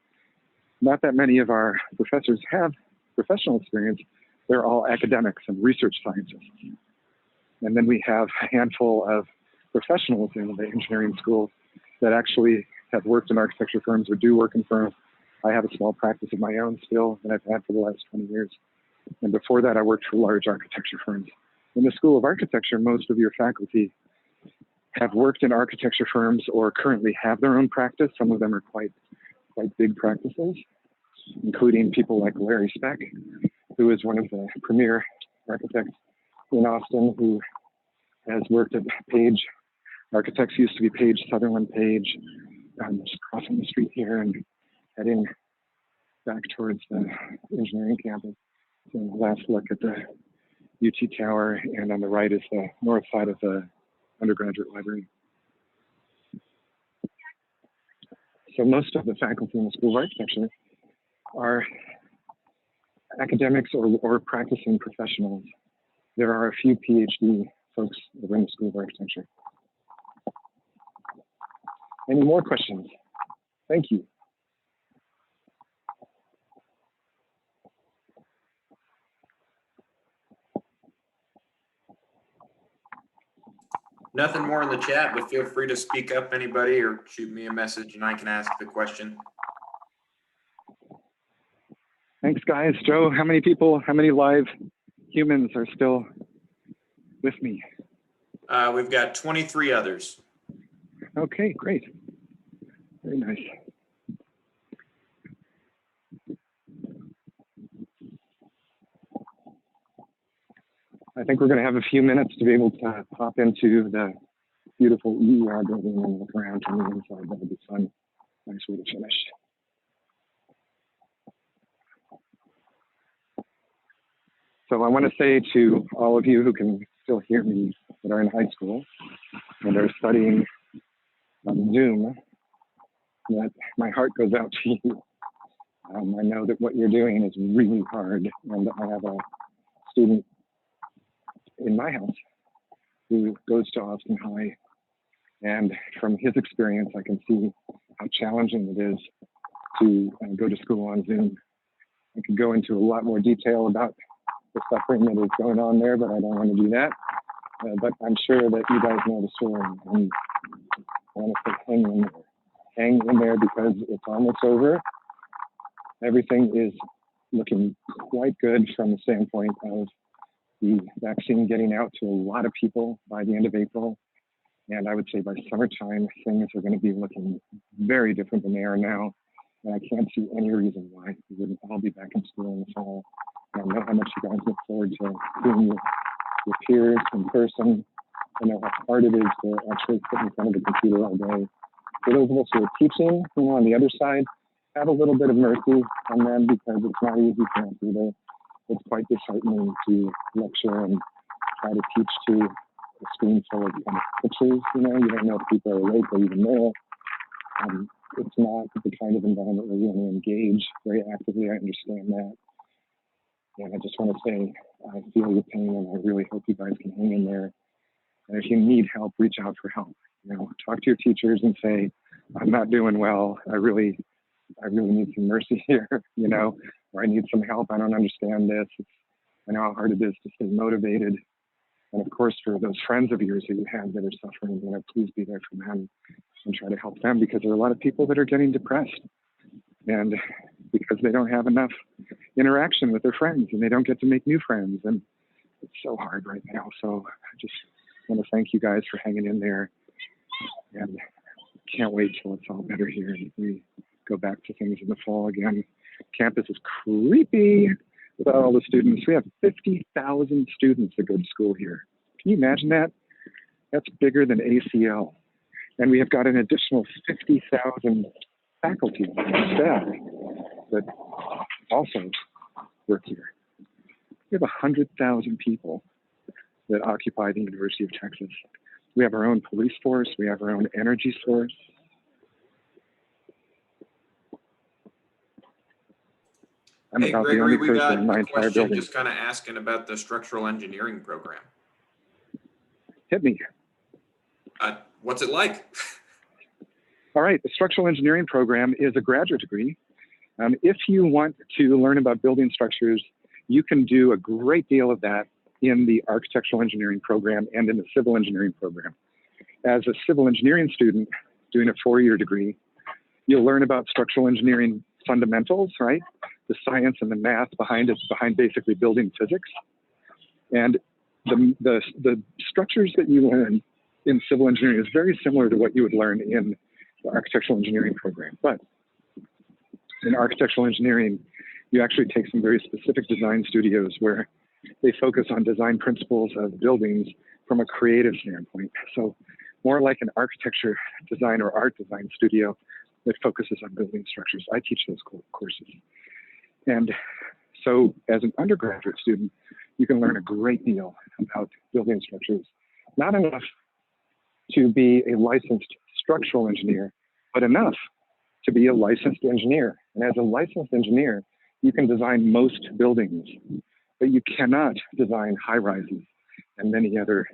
Not that many of our professors have professional experience. They're all academics and research scientists. And then we have a handful of professionals in the engineering school that actually have worked in architecture firms or do work in firms. I have a small practice of my own still that I've had for the last 20 years. And before that, I worked for large architecture firms. In the School of Architecture, most of your faculty have worked in architecture firms or currently have their own practice. Some of them are quite big practices, including people like Larry Speck, who is one of the premier architects in Austin, who has worked at Page. Architects used to be Page, Sutherland Page, just crossing the street here and heading back towards the engineering campus. So last look at the UT Tower, and on the right is the north side of the undergraduate library. So most of the faculty in the School of Architecture are academics or practicing professionals. There are a few PhD folks that are in the School of Architecture. Any more questions? Thank you.
Nothing more in the chat, but feel free to speak up, anybody, or shoot me a message and I can ask the question.
Thanks, guys. Joe, how many live humans are still with me?
We've got 23 others.
Okay, great. Very nice. I think we're going to have a few minutes to be able to pop into the beautiful EER building and look around from the inside. That'll be fun. Nice way to finish. So I want to say to all of you who can still hear me that are in high school and are studying on Zoom, that my heart goes out to you. I know that what you're doing is really hard, and I have a student in my house who goes to Austin High, and from his experience, I can see how challenging it is to go to school on Zoom. I could go into a lot more detail about the suffering that is going on there, but I don't want to do that. But I'm sure that you guys know the story, and I want to say hang in there. Hang in there because it's almost over. Everything is looking quite good from the standpoint of the vaccine getting out to a lot of people by the end of April. And I would say by summertime, things are going to be looking very different than they are now. And I can't see any reason why we wouldn't all be back in school in the fall. And I know how much you guys look forward to seeing your peers in person. I know how hard it is to actually sit in front of the computer all day. For those of us who are teaching, on the other side, have a little bit of mercy on them because it's not easy for us either. It's quite disheartening to lecture and try to teach to a screen full of kind of pictures. You don't know if people are awake or even there. It's not the kind of environment where you want to engage very actively. I understand that. And I just want to say, I feel your pain, and I really hope you guys can hang in there. And if you need help, reach out for help. Talk to your teachers and say, I'm not doing well. I really need some mercy here, or I need some help. I don't understand this. I know how hard it is to stay motivated. And of course, for those friends of yours that you have that are suffering, please be there for them and try to help them, because there are a lot of people that are getting depressed, and because they don't have enough interaction with their friends and they don't get to make new friends. And It's so hard right now. So I just want to thank you guys for hanging in there, and can't wait till it's all better here and we go back to things in the fall again. Campus is creepy without all the students. We have 50,000 students that go to school here. Can you imagine that? That's bigger than ACL. And we have got an additional 50,000 faculty and staff that also work here. We have 100,000 people that occupy the University of Texas. We have our own police force. We have our own energy source. I'm
Hey,
about the
Gregory,
only
we
person
got
in my
a
entire
question
building.
just kind of asking about the structural engineering program.
Hit me.
What's it like?
All right, the structural engineering program is a graduate degree. If you want to learn about building structures, you can do a great deal of that in the architectural engineering program and in the civil engineering program. As a civil engineering student doing a 4-year degree, you'll learn about structural engineering fundamentals, right? The science and the math behind it, behind basically building physics. And the structures that you learn in civil engineering is very similar to what you would learn in the architectural engineering program. But in architectural engineering, you actually take some very specific design studios where they focus on design principles of buildings from a creative standpoint. So more like an architecture design or art design studio that focuses on building structures. I teach those courses. And so as an undergraduate student, you can learn a great deal about building structures. Not enough to be a licensed structural engineer, but enough to be a licensed engineer. And as a licensed engineer, you can design most buildings, but you cannot design high rises and many other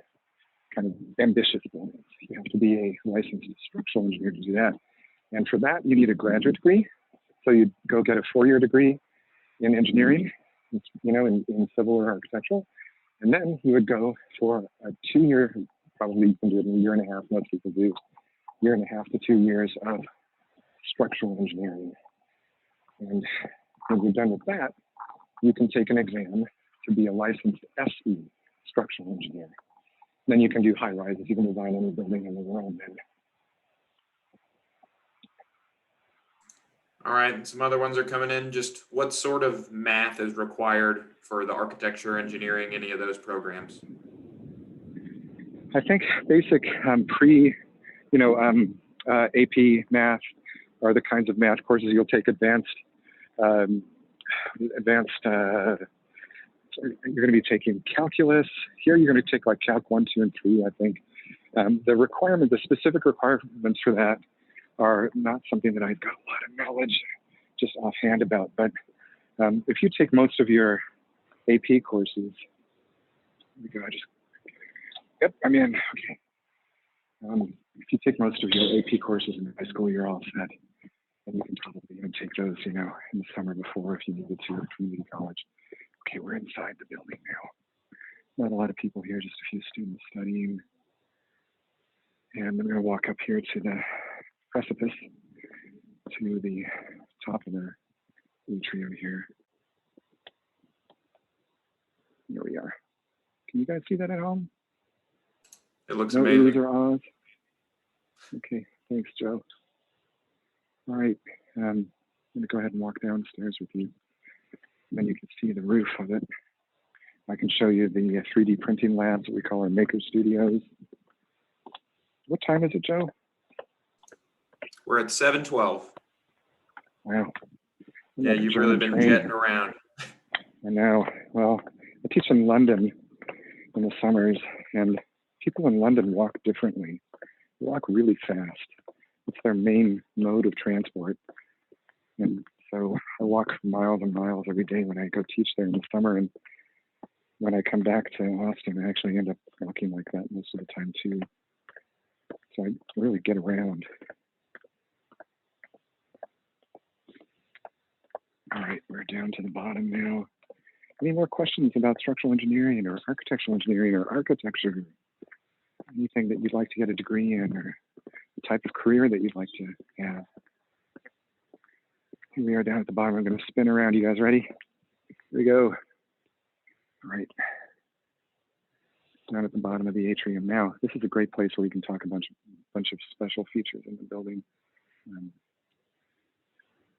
kind of ambitious buildings. You have to be a licensed structural engineer to do that. And for that, you need a graduate degree. So you go get a 4-year degree in engineering, you know, in civil or architectural. And then you would go for a 2-year, probably you can do it in a 1.5 years, most people do, 1.5 years to 2 years of structural engineering. And when you're done with that, you can take an exam to be a licensed SE structural engineer. Then you can do high rises. You can design any building in the world then.
All right, and some other ones are coming in. Just what sort of math is required for the architecture, engineering, any of those programs?
I think basic AP math are the kinds of math courses you'll take. You're going to be taking calculus. Here you're going to take like Calc 1, 2, and 3, I think. The specific requirements for that are not something that I've got a lot of knowledge just offhand about. But if you take most of your AP courses, yep, I'm in. Okay. If you take most of your AP courses in high school, you're all set. And you can probably even take those, you know, in the summer before if you needed to at community college. Okay, we're inside the building now. Not a lot of people here, just a few students studying. And I'm going to walk up here to the precipice, to the top of the atrium here. Here we are. Can you guys see that at home?
It looks
No
amazing.
oohs or ahs? Okay, thanks, Joe. All right, I'm going to go ahead and walk downstairs with you. And then you can see the roof of it. I can show you the 3D printing labs that we call our maker studios. What time is it, Joe?
We're at 7:12.
Wow.
Yeah, you've really been jetting around.
I know. Well, I teach in London in the summers, and people in London walk differently. They walk really fast. It's their main mode of transport. And so I walk miles and miles every day when I go teach there in the summer. And when I come back to Austin, I actually end up walking like that most of the time too. So I really get around. All right, we're down to the bottom now. Any more questions about structural engineering or architectural engineering or architecture? Anything that you'd like to get a degree in, or the type of career that you'd like to have? Here we are down at the bottom. I'm going to spin around. You guys ready? Here we go. All right.
down at the bottom of the atrium. Now, this is a great place where we can talk a bunch of special features in the building.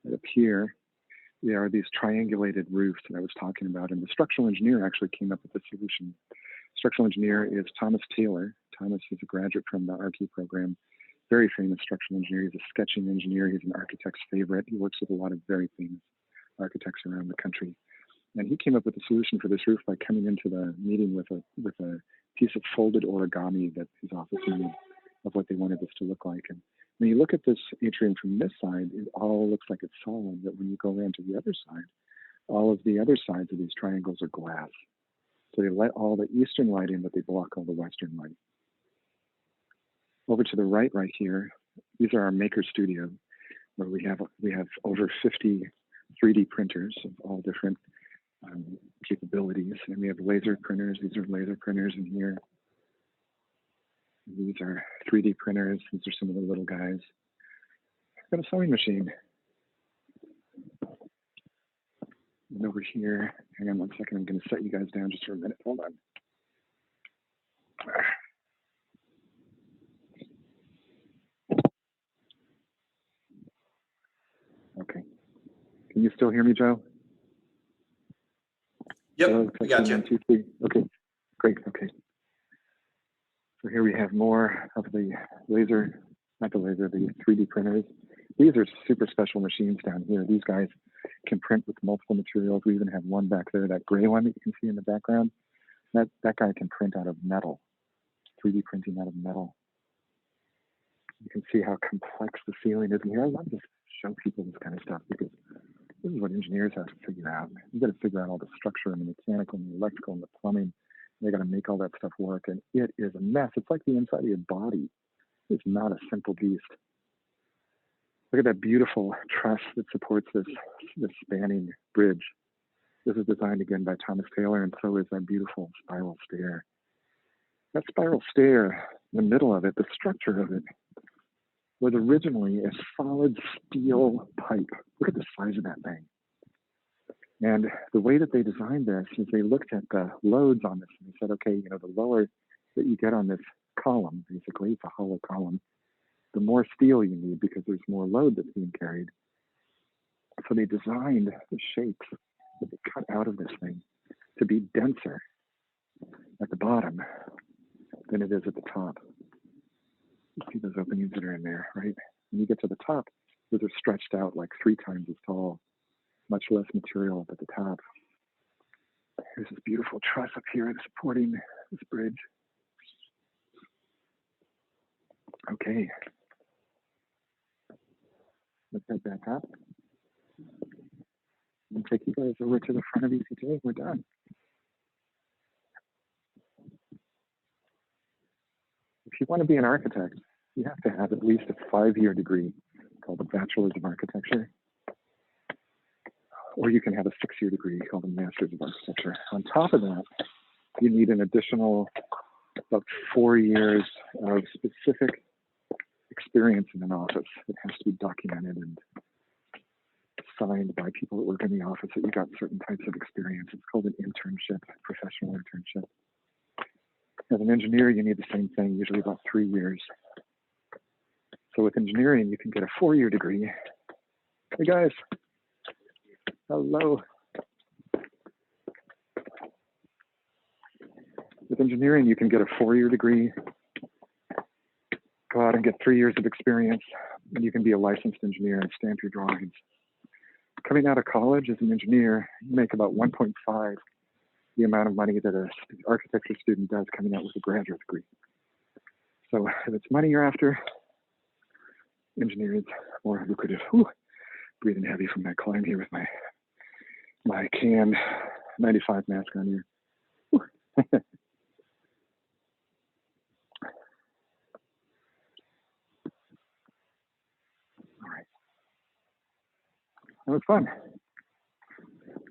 Right up here, there are these triangulated roofs that I was talking about, and the structural engineer actually came up with the solution. Structural engineer is Thomas Taylor. Thomas is a graduate from the RQ program, very famous structural engineer. He's a sketching engineer. He's an architect's favorite. He works with a lot of very famous architects around the country. And he came up with a solution for this roof by coming into the meeting with a piece of folded origami that his office made of what they wanted this to look like. And when you look at this atrium from this side, it all looks like it's solid, but when you go around to the other side, all of the other sides of these triangles are glass. So they let all the eastern light in, but they block all the western light. Over to the right here, these are our maker studio, where we have over 50 3D printers of all different capabilities. And we have laser printers. These are laser printers in here. These are 3D printers. These are some of the little guys. I've got a sewing machine. And over here, hang on 1 second, I'm going to set you guys down just for a minute. Hold on. Okay. Can you still hear me, Joe?
Yep,
Hello,
we got you.
1, 2, 3. Okay, great. Okay. So here we have more of the laser, not the laser, the 3D printers. These are super special machines down here. These guys can print with multiple materials. We even have one back there, that gray one that you can see in the background. That guy can print out of metal, 3D printing out of metal. You can see how complex the ceiling is in here. I love to show people this kind of stuff because this is what engineers have to figure out. You got to figure out all the structure and the mechanical and the electrical and the plumbing. They got to make all that stuff work, and it is a mess. It's like the inside of your body. It's not a simple beast. Look at that beautiful truss that supports this spanning bridge. This is designed again by Thomas Taylor, and so is that beautiful spiral stair. That spiral stair, the middle of it, the structure of it, was originally a solid steel pipe. Look at the size of that thing. And the way that they designed this is they looked at the loads on this and they said, okay, you know, the lower that you get on this column, basically, it's a hollow column, the more steel you need because there's more load that's being carried. So they designed the shapes that they cut out of this thing to be denser at the bottom than it is at the top. You see those openings that are in there, right? When you get to the top, those are stretched out like 3 times as tall, much less material up at the top. There's this beautiful truss up here supporting this bridge. Okay. Let's head back up. And take you guys over to the front of ECTA. We're done. If you want to be an architect, you have to have at least a 5-year degree called a Bachelor's of Architecture. Or you can have a 6-year degree called a Master's of Architecture. On top of that, you need an additional about 4 years of specific experience in an office. It has to be documented and signed by people that work in the office that you got certain types of experience. It's called an internship, professional internship. As an engineer, you need the same thing, usually about 3 years. So with engineering, you can get a 4-year degree. Hey guys, hello. With engineering, you can get a 4-year degree, go out and get 3 years of experience, and you can be a licensed engineer and stamp your drawings. Coming out of college as an engineer, you make about 1.5 the amount of money that an architecture student does coming out with a graduate degree. So if it's money you're after, engineering is more lucrative. Whew. Breathing heavy from that climb here with my can 95 mask on here. All right. That was fun.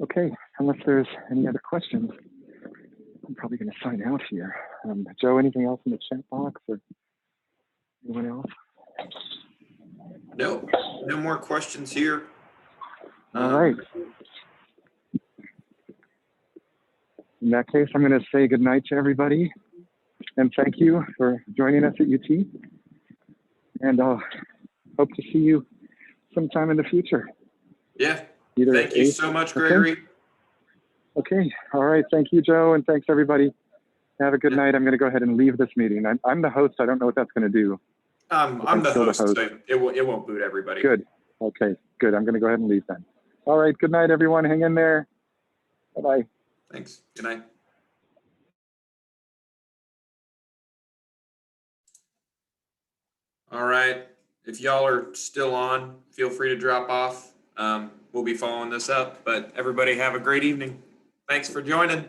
Okay, unless there's any other questions, I'm probably going to sign out here. Joe, anything else in the chat box or anyone else?
No, no more questions here.
All right. In that case, I'm going to say good night to everybody. And thank you for joining us at UT. And I'll hope to see you sometime in the future.
Yeah.
Either
Thank you
eighth-
so much,
okay.
Gregory.
Okay. All right. Thank you, Joe. And thanks, everybody. Have a good
Yeah.
night. I'm going to go ahead and leave this meeting. I'm the host. I don't know what that's going to do.
I'm the
still the
host,
host.
so it won't boot everybody.
Good. Okay. Good. I'm going to go ahead and leave then. All right. Good night, everyone. Hang in there. Bye-bye.
Thanks. Good night. All right. If y'all are still on, feel free to drop off. We'll be following this up, but everybody have a great evening. Thanks for joining.